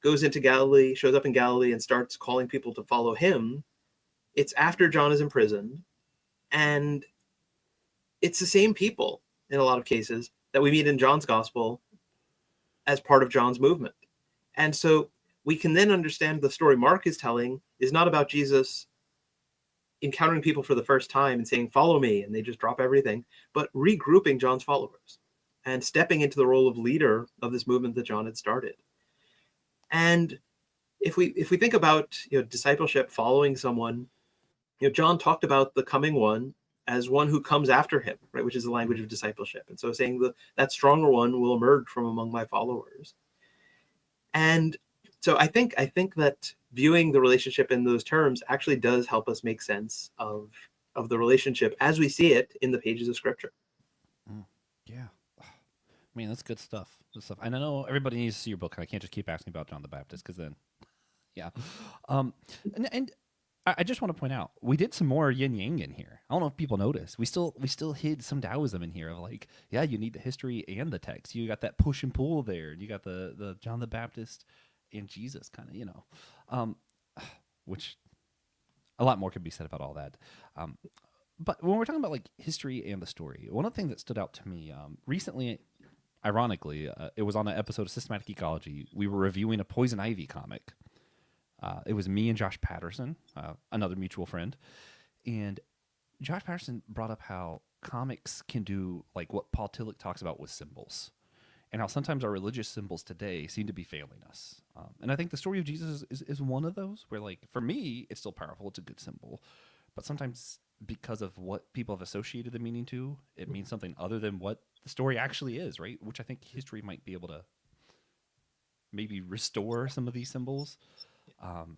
goes into Galilee, shows up in Galilee and starts calling people to follow him, it's after John is imprisoned. And it's the same people in a lot of cases that we meet in John's Gospel as part of John's movement. And so we can then understand the story Mark is telling is not about Jesus encountering people for the first time and saying, follow me, and they just drop everything, but regrouping John's followers and stepping into the role of leader of this movement that John had started. And if we think about discipleship, following someone, John talked about the coming one as one who comes after him, right, which is the language of discipleship. And so saying that stronger one will emerge from among my followers. And so I think that viewing the relationship in those terms actually does help us make sense of the relationship as we see it in the pages of Scripture. Yeah. I mean, that's good stuff. And I know everybody needs to see your book, and I can't just keep asking about John the Baptist, because then, yeah. And I just want to point out, we did some more yin yang in here. I don't know if people noticed. We still hid some Taoism in here of like, yeah, you need the history and the text. You got that push and pull there. You got the John the Baptist and Jesus kind of, which a lot more could be said about all that. But when we're talking about like history and the story, one of the things that stood out to me recently, ironically, it was on an episode of Systematic Ecology. We were reviewing a Poison Ivy comic. It was me and Josh Patterson, another mutual friend. And Josh Patterson brought up how comics can do like what Paul Tillich talks about with symbols. and how sometimes our religious symbols today seem to be failing us. And I think the story of Jesus is one of those where, like, for me, it's still powerful. It's a good symbol. But sometimes because of what people have associated the meaning to, it means something other than what the story actually is, right? Which I think history might be able to maybe restore some of these symbols. Um,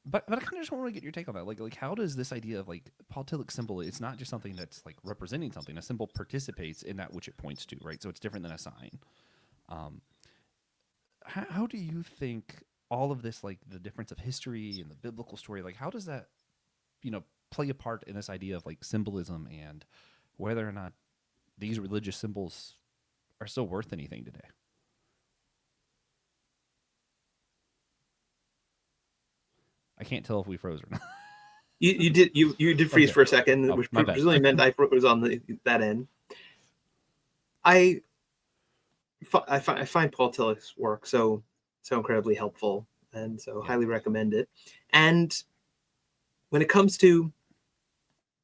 but I kind of just want to get your take on that. Like how does this idea of like Paultillich symbol? It's not just something that's like representing something. A symbol participates in that which it points to, right? So it's different than a sign. Um, how do you think all of this, like the difference of history and the biblical story, like how does that, play a part in this idea of like symbolism and whether or not these religious symbols are still worth anything today? I can't tell if we froze or not. You did freeze Okay. for a second, Oh, which my bad. presumably meant I was on that end. I find Paul Tillich's work so incredibly helpful, and so Yeah. highly recommend it. And when it comes to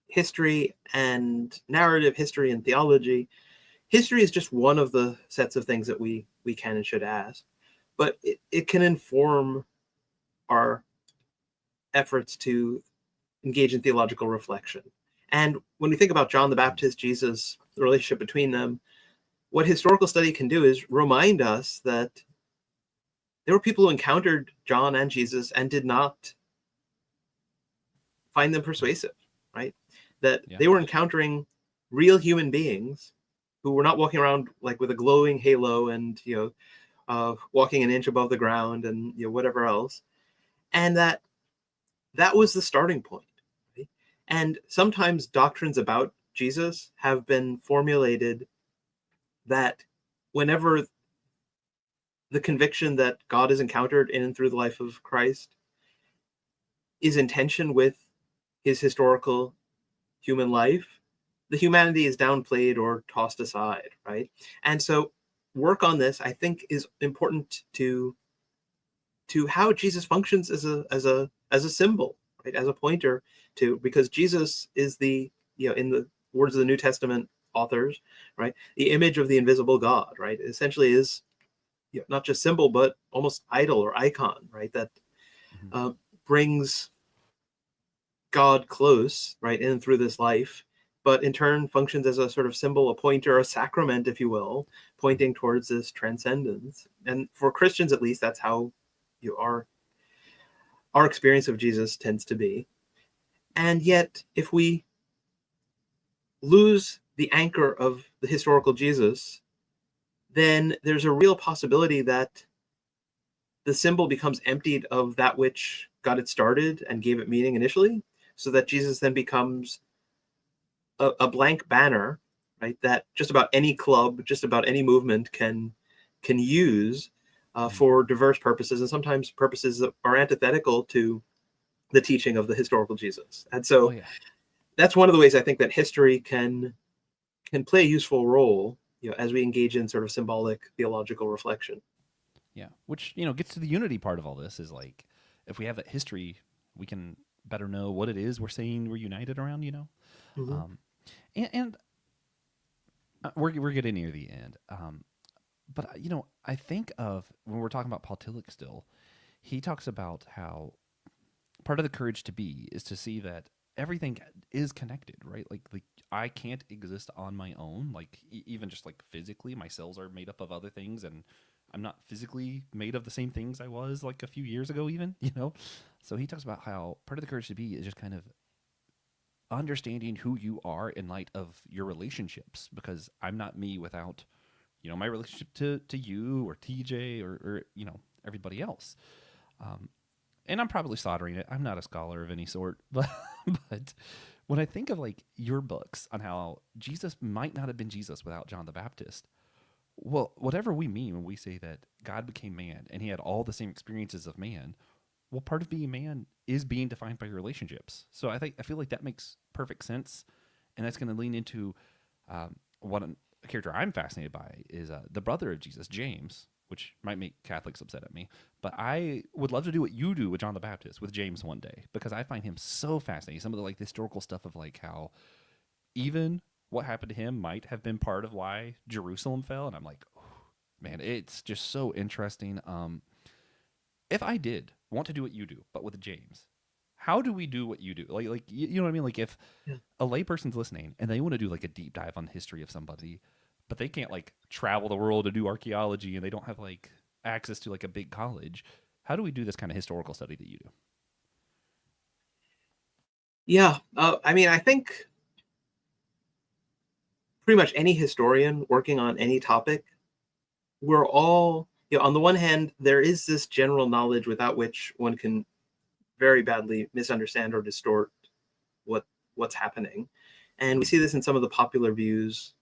history and narrative history and theology, history is just one of the sets of things that we can and should ask, but it can inform our efforts to engage in theological reflection. And when we think about John the Baptist, Jesus, the relationship between them, what historical study can do is remind us that there were people who encountered John and Jesus and did not find them persuasive, right? That Yeah. they were encountering real human beings who were not walking around like with a glowing halo and walking an inch above the ground and whatever else, and that was the starting point. Right? And sometimes doctrines about Jesus have been formulated that whenever the conviction that God is encountered in and through the life of Christ is in tension with his historical human life, the humanity is downplayed or tossed aside, right? And so work on this, I think, is important to how Jesus functions as a symbol, right? As a pointer to, because Jesus is the, in the words of the New Testament authors, right? The image of the invisible God, right? It essentially is not just symbol, but almost idol or icon, right? That Mhm. brings God close, right, in and through this life, but in turn functions as a sort of symbol, a pointer, a sacrament, if you will, pointing towards this transcendence. And for Christians, at least, that's how our experience of Jesus tends to be. And yet, if we lose the anchor of the historical Jesus, then there's a real possibility that the symbol becomes emptied of that which got it started and gave it meaning initially, so that Jesus then becomes a blank banner, right? That just about any club, just about any movement can use Mhm. for diverse purposes, and sometimes purposes that are antithetical to the teaching of the historical Jesus. And Oh so yeah. that's one of the ways I think that history can play a useful role, as we engage in sort of symbolic theological reflection. Yeah. Which, gets to the unity part of all this is like if we have that history, we can better know what it is we're saying we're united around. Mm-hmm. Um, and we're getting near the end. But I think of when we're talking about Paul Tillich still, he talks about how part of the courage to be is to see that everything is connected, right? Like I can't exist on my own. Like even just like physically, my cells are made up of other things, and I'm not physically made of the same things I was like a few years ago, even. So he talks about how part of the courage to be is just kind of understanding who you are in light of your relationships, because I'm not me without my relationship to you or TJ or everybody else. Um, and I'm probably slaughtering it. I'm not a scholar of any sort, but when I think of like your books on how Jesus might not have been Jesus without John the Baptist, well, whatever we mean when we say that God became man and he had all the same experiences of man, well, part of being man is being defined by your relationships. So I feel like that makes perfect sense, and that's going to lean into what a character I'm fascinated by is the brother of Jesus, James, which might make Catholics upset at me, but I would love to do what you do with John the Baptist with James one day, because I find him so fascinating. Some of the like the historical stuff of like how even what happened to him might have been part of why Jerusalem fell, and I'm like, oh, Man, it's just so interesting. If I did want to do what you do, but with James, how do we do what you do? Like you know what I mean? Like if Yeah. a layperson's listening and they want to do like a deep dive on history of somebody, but they can't like travel the world to do archaeology and they don't have like access to like a big college, how do we do this kind of historical study that you do? Yeah. I mean, I think pretty much any historian working on any topic, we're all, on the one hand, there is this general knowledge without which one can very badly misunderstand or distort what what's happening. And we see this in some of the popular views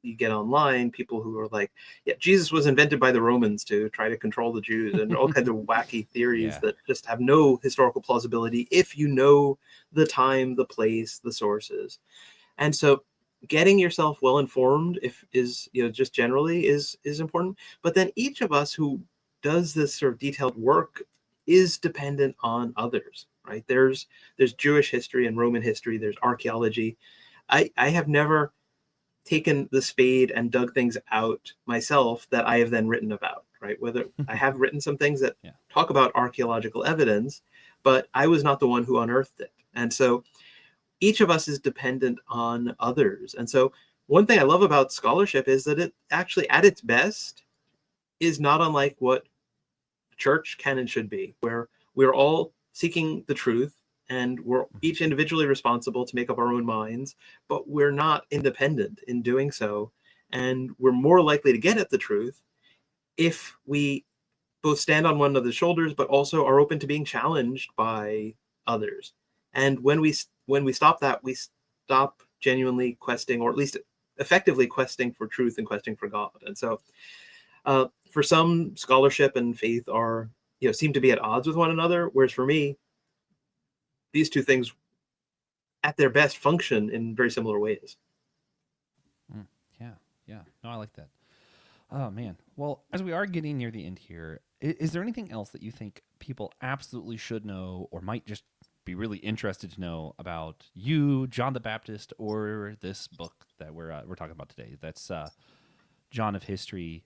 you get online, people who are like, yeah, Jesus was invented by the Romans to try to control the Jews, and all kinds of wacky theories Yeah. that just have no historical plausibility if you know the time, the place, the sources. And so getting yourself well informed if is just generally is important, but then each of us who does this sort of detailed work is dependent on others, right? There's Jewish history and Roman history, there's archaeology. I have never taken the spade and dug things out myself that I have then written about, right? Whether I have written some things that Yeah. talk about archaeological evidence, but I was not the one who unearthed it. And so each of us is dependent on others. And so one thing I love about scholarship is that it actually at its best is not unlike what church can and should be, where we're all seeking the truth and we're each individually responsible to make up our own minds, but we're not independent in doing so. And we're more likely to get at the truth if we both stand on one another's shoulders, but also are open to being challenged by others. And when we stop that, we stop genuinely questing, or at least effectively questing for truth and questing for God. And so, for some, scholarship and faith are seem to be at odds with one another, whereas for me, these two things, at their best, function in very similar ways. Mm, yeah. Yeah. No, I like that. Oh man. Well, as we are getting near the end here, is there anything else that you think people absolutely should know or might just be really interested to know about you, John the Baptist, or this book that we're talking about today? That's John of History,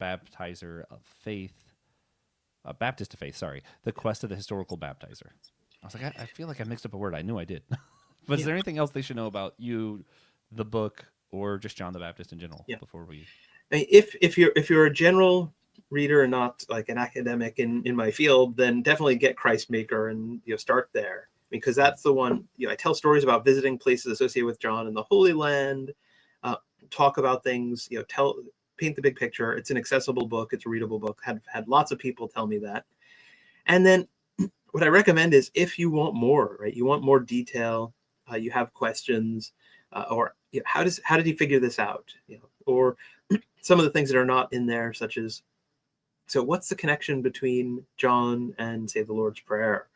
Baptizer of Faith, Baptist of Faith. Sorry, the Quest of the Historical Baptizer. I was like, I feel like I mixed up a word. I knew I did. But is Yeah, there anything else they should know about you, the book, or just John the Baptist in general yeah. before we? I mean, if you're a general reader and not like an academic in my field, then definitely get Christmaker and start there, because that's the one. I tell stories about visiting places associated with John in the Holy Land, talk about things, paint the big picture. It's an accessible book. It's a readable book. Had lots of people tell me that. And then what I recommend is, if you want more, right? You want more detail. You have questions, or how did he figure this out? Or some of the things that are not in there, such as, so what's the connection between John and, say, the Lord's Prayer?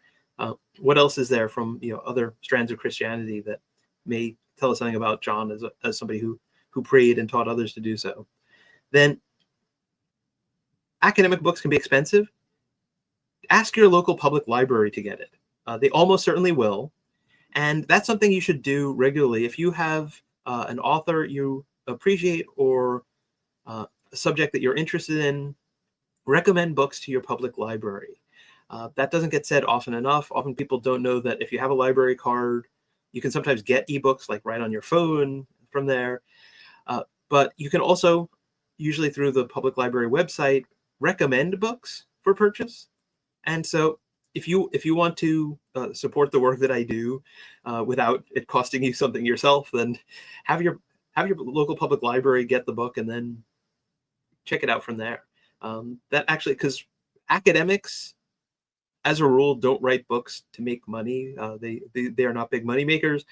What else is there from other strands of Christianity that may tell us something about John as somebody who prayed and taught others to do so? Then academic books can be expensive. Ask your local public library to get it. They almost certainly will, and that's something you should do regularly. If you have an author you appreciate, or a subject that you're interested in, recommend books to your public library. That doesn't get said often enough. Often people don't know that if you have a library card, you can sometimes get ebooks like right on your phone from there. But you can also, usually through the public library website, recommend books for purchase. And so if you want to support the work that I do without it costing you something yourself, then have your have your local public library get the book and then check it out from there. That actually, because academics, as a rule, don't write books to make money. They are not big money makers.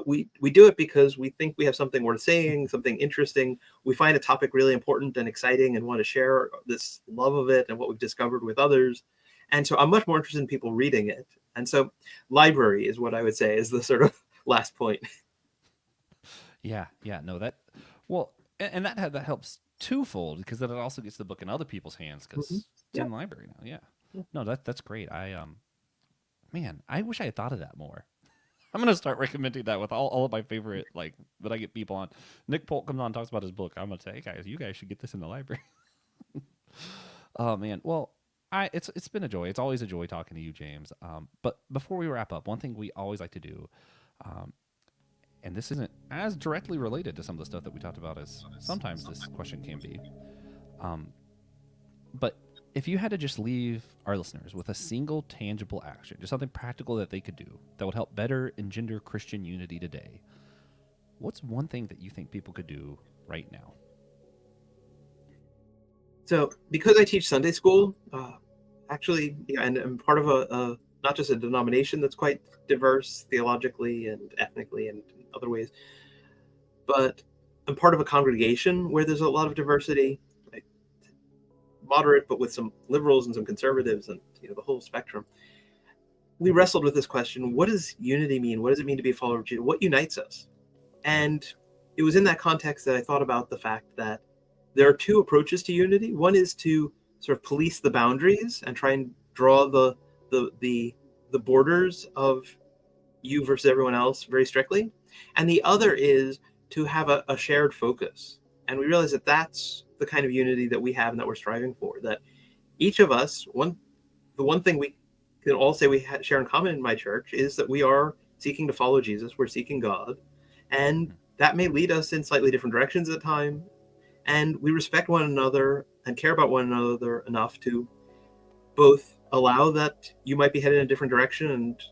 We do it because we think we have something worth saying, something interesting. We find a topic really important and exciting and want to share this love of it and what we've discovered with others. And so I'm much more interested in people reading it. And so library is what I would say is the sort of last point. Yeah, yeah, no, that well, and that helps twofold because then it also gets the book in other people's hands Mhm. because it's Yeah. in the library now. Yeah, no, that's great. Man, I wish I had thought of that more. I'm gonna start recommending that with all of my favorite that I get people on. Nick Polk comes on and talks about his book. I'm gonna say, hey guys, you guys should get this in the library. Oh man, well, it's been a joy. It's always a joy talking to you, James. But before we wrap up, one thing we always like to do, um, and this isn't as directly related to some of the stuff that we talked about as sometimes this question can be, um, but if you had to just leave our listeners with a single tangible action, just something practical that they could do that would help better engender Christian unity today, what's one thing that you think people could do right now? So, because I teach Sunday school, actually, yeah, and I'm part of a not just a denomination that's quite diverse theologically and ethnically and in other ways, but I'm part of a congregation where there's a lot of diversity, right? Moderate, but with some liberals and some conservatives, and the whole spectrum. We wrestled with this question: what does unity mean? What does it mean to be a follower of Jesus? What unites us? And it was in that context that I thought about the fact that there are two approaches to unity. One is to sort of police the boundaries and try and draw the borders of you versus everyone else very strictly, and the other is to have a shared focus. And we realize that that's the kind of unity that we have and that we're striving for. That each of us, the one thing we can all say we share in common in my church is that we are seeking to follow Jesus. We're seeking God, and that may lead us in slightly different directions at times. And we respect one another and care about one another enough to both allow that you might be headed in a different direction, and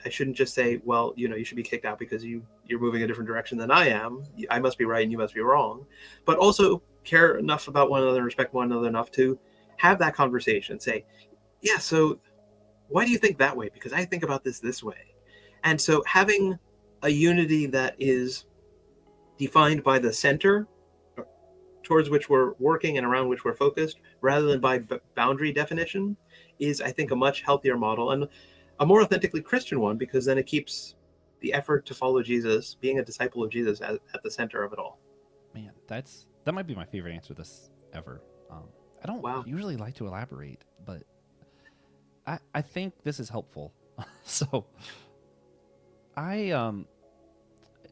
I shouldn't just say, well, you should be kicked out because you're moving a different direction than I am. I must be right and you must be wrong. But also care enough about one another, respect one another enough to have that conversation and say, yeah, so why do you think that way? Because I think about this way. And so having a unity that is defined by the center towards which we're working and around which we're focused, rather than by boundary definition, is, I think, a much healthier model and a more authentically Christian one, because then it keeps the effort to follow Jesus, being a disciple of Jesus, at the center of it all. Man, that might be my favorite answer this ever. I don't usually like to elaborate, but I think this is helpful. So I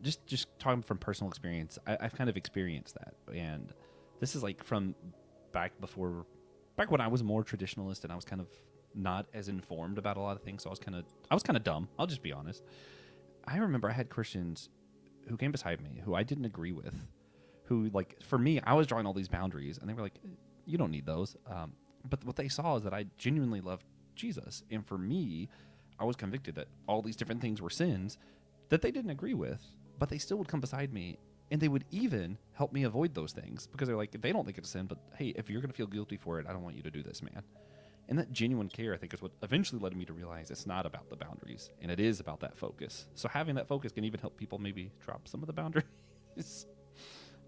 just talking from personal experience, I've kind of experienced that, and this is like from back when I was more traditionalist and I was kind of not as informed about a lot of things. So I was kind of dumb. I'll just be honest. I remember I had Christians who came beside me who I didn't agree with, who, like, for me, I was drawing all these boundaries, and they were like, "You don't need those." But what they saw is that I genuinely loved Jesus, and for me, I was convicted that all these different things were sins that they didn't agree with, but they still would come beside me, and they would even help me avoid those things, because they're like, they don't think it's a sin, but hey, if you're going to feel guilty for it, I don't want you to do this, man. And that genuine care, I think, is what eventually led me to realize it's not about the boundaries, and it is about that focus. So having that focus can even help people maybe drop some of the boundaries.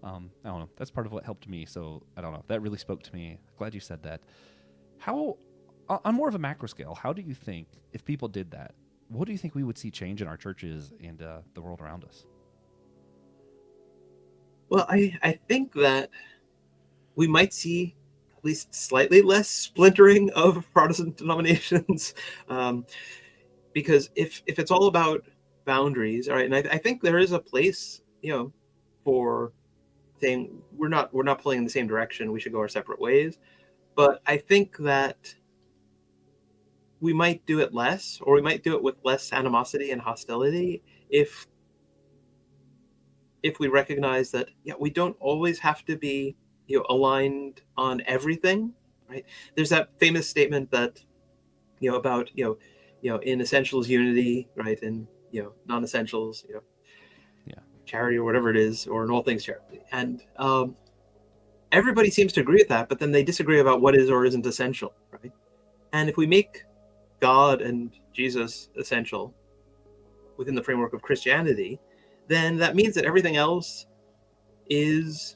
I don't know. That's part of what helped me. So I don't know. That really spoke to me. Glad you said that. How, on more of a macro scale, how do you think, if people did that, what do you think we would see change in our churches and the world around us? Well, I think that we might see at least slightly less splintering of Protestant denominations, because if it's all about boundaries, all right, and I think there is a place, for saying we're not pulling in the same direction, we should go our separate ways. But I think that we might do it less, or we might do it with less animosity and hostility if we recognize that, we don't always have to be aligned on everything, right? There's that famous statement that about in essentials unity, right, and non-essentials charity, or whatever it is, or in all things charity. And everybody seems to agree with that, but then they disagree about what is or isn't essential, right? And if we make God and Jesus essential within the framework of Christianity, then that means that everything else is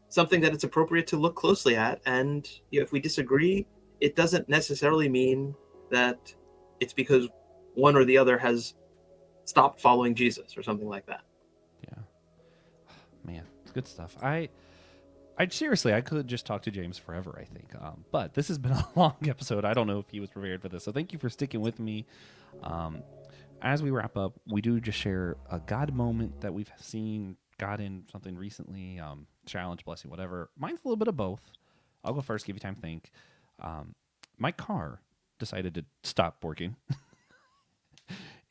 something that it's appropriate to look closely at. And if we disagree, it doesn't necessarily mean that it's because one or the other has stopped following Jesus or something like that. Yeah, man, it's good stuff. I seriously, I could just talk to James forever, I think. But this has been a long episode. I don't know if he was prepared for this, so thank you for sticking with me. as we wrap up, we do just share a God moment that we've seen God in something recently, challenge, blessing, whatever. Mine's a little bit of both. I'll go first, give you time to think. My car decided to stop working.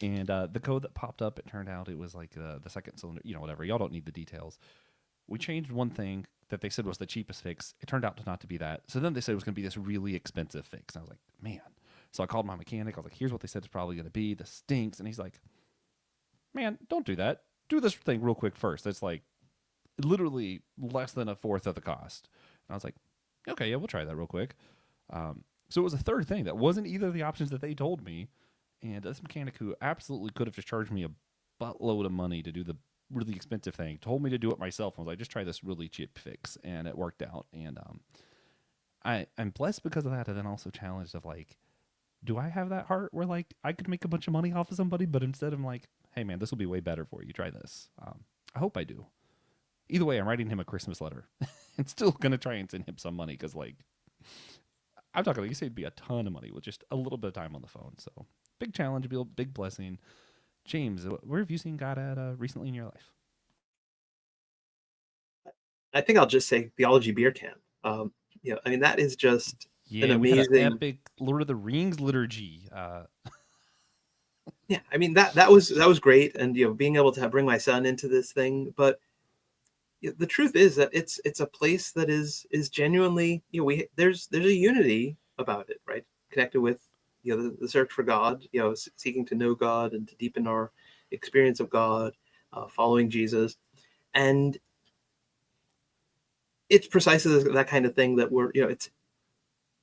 And the code that popped up, it turned out it was like the second cylinder, whatever. Y'all don't need the details. We changed one thing that they said was the cheapest fix. It turned out to not to be that. So then they said it was going to be this really expensive fix. And I was like, man. So I called my mechanic. I was like, here's what they said it's probably going to be. This stinks. And he's like, man, don't do that. Do this thing real quick first. It's like literally less than a fourth of the cost. And I was like, okay, yeah, we'll try that real quick. So it was a third thing that wasn't either of the options that they told me. And this mechanic who absolutely could have just charged me a buttload of money to do the really expensive thing told me to do it myself. I was like, just try this really cheap fix. And it worked out. And I'm blessed because of that. And then also challenged of like, do I have that heart where like I could make a bunch of money off of somebody, but instead I'm like, hey man, this will be way better for you. Try this. I hope I do. Either way, I'm writing him a Christmas letter and still going to try and send him some money because like, I'm not going to say it'd be a ton of money with just a little bit of time on the phone. So big challenge, big blessing. James, where have you seen God at recently in your life? I think I'll just say Theology Beer Camp. I mean, that is just an amazing. We had an epic Lord of the Rings liturgy. Yeah, I mean that was great, and being able to bring my son into this thing. But the truth is that it's a place that is genuinely there's a unity about it, right? Connected with the search for God, seeking to know God and to deepen our experience of God, following Jesus, and it's precisely that kind of thing that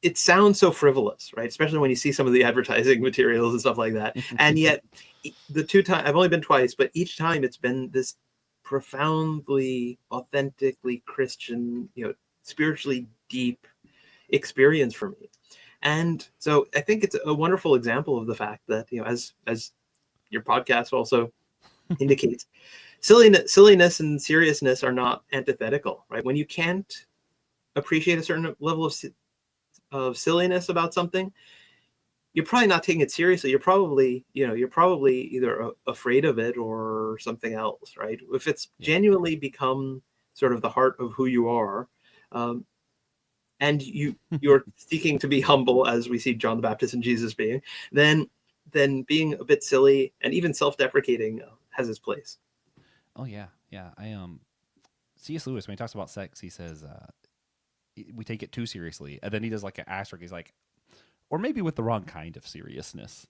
it sounds so frivolous, right? Especially when you see some of the advertising materials and stuff like that. And yet the two times, I've only been twice, but each time it's been this profoundly, authentically Christian, spiritually deep experience for me. And so I think it's a wonderful example of the fact that, as your podcast also indicates, silliness and seriousness are not antithetical, right? When you can't appreciate a certain level of silliness about something, you're probably not taking it seriously. You're probably either afraid of it or something else, right? If it's genuinely become sort of the heart of who you are, and you're seeking to be humble, as we see John the Baptist and Jesus being, then being a bit silly and even self-deprecating has its place. Oh yeah. C.S. Lewis, when he talks about sex, he says we take it too seriously, and then he does like an asterisk. He's like, or maybe with the wrong kind of seriousness.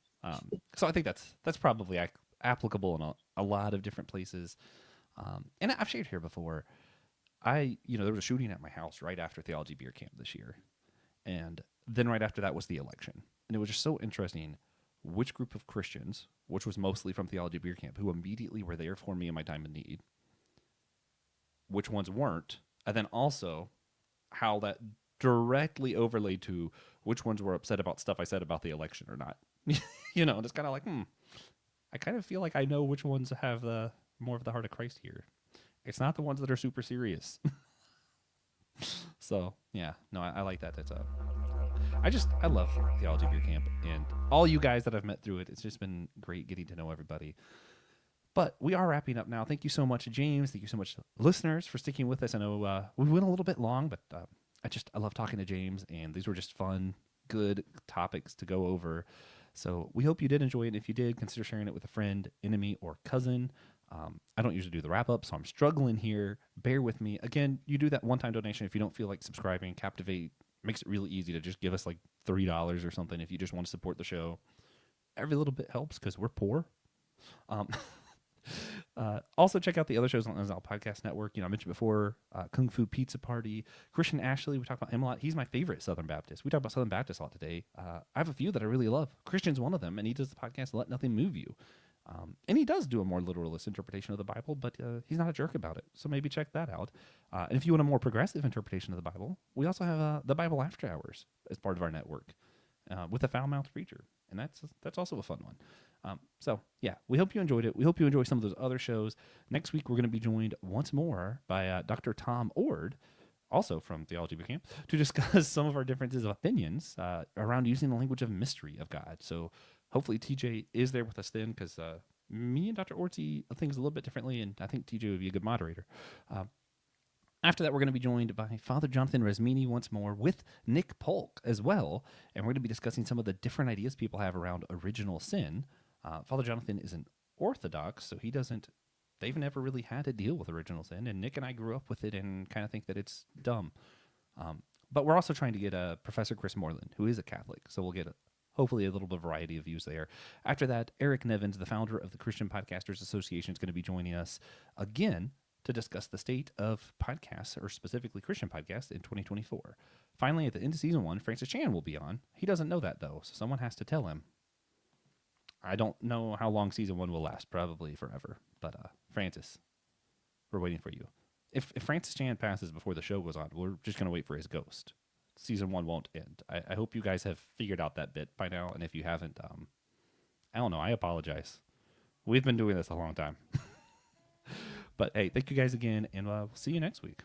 So I think that's probably applicable in a lot of different places. And I've shared here before. There was a shooting at my house right after Theology Beer Camp this year, and then right after that was the election, and it was just so interesting. Which group of Christians, which was mostly from Theology Beer Camp, who immediately were there for me in my time of need, which ones weren't, and then also how that directly overlaid to which ones were upset about stuff I said about the election or not. It's kind of like, I kind of feel like I know which ones have the more of the heart of Christ here. It's not the ones that are super serious. So yeah, no, I like that. I love Theology Beer Camp and all you guys that I've met through it. It's just been great getting to know everybody. But we are wrapping up now. Thank you so much, James. Thank you so much, listeners, for sticking with us. I know we went a little bit long, but I love talking to James, and these were just fun, good topics to go over. So we hope you did enjoy it. If you did, consider sharing it with a friend, enemy, or cousin. I don't usually do the wrap up, so I'm struggling here. Bear with me. Again, you do that one-time donation if you don't feel like subscribing. Captivate makes it really easy to just give us like $3 or something if you just want to support the show. Every little bit helps because we're poor. Also, check out the other shows on the Zal Podcast Network. I mentioned before Kung Fu Pizza Party, Christian Ashley. We talked about him a lot. He's my favorite Southern Baptist. We talked about Southern Baptist a lot today. I have a few that I really love. Christian's one of them, and he does the podcast Let Nothing Move You. And he does do a more literalist interpretation of the Bible, but he's not a jerk about it. So maybe check that out. And if you want a more progressive interpretation of the Bible, we also have the Bible After Hours as part of our network with a foul-mouthed preacher. And that's also a fun one. So, yeah, we hope you enjoyed it. We hope you enjoy some of those other shows. Next week, we're going to be joined once more by Dr. Tom Ord, also from Theology Boot Camp, to discuss some of our differences of opinions around using the language of mystery of God. So Hopefully TJ is there with us then, because me and Dr. Orty things a little bit differently, and I think TJ would be a good moderator. After that, we're going to be joined by Father Jonathan Resmini once more with Nick Polk as well, and we're going to be discussing some of the different ideas people have around original sin. Father Jonathan is an Orthodox, so they've never really had to deal with original sin, and Nick and I grew up with it and kind of think that it's dumb. But we're also trying to get Professor Chris Moreland, who is a Catholic, so we'll get hopefully a little bit of variety of views there. After that, Eric Nevins, the founder of the Christian Podcasters Association, is going to be joining us again to discuss the state of podcasts, or specifically Christian podcasts, in 2024. Finally, at the end of season 1, Francis Chan will be on. He doesn't know that, though, so someone has to tell him. I don't know how long season 1 will last, probably forever. But Francis, we're waiting for you. If Francis Chan passes before the show goes on, we're just going to wait for his ghost. Season 1 won't end. I hope you guys have figured out that bit by now, and if you haven't, I don't know, I apologize. We've been doing this a long time. But hey, thank you guys again, and we'll see you next week.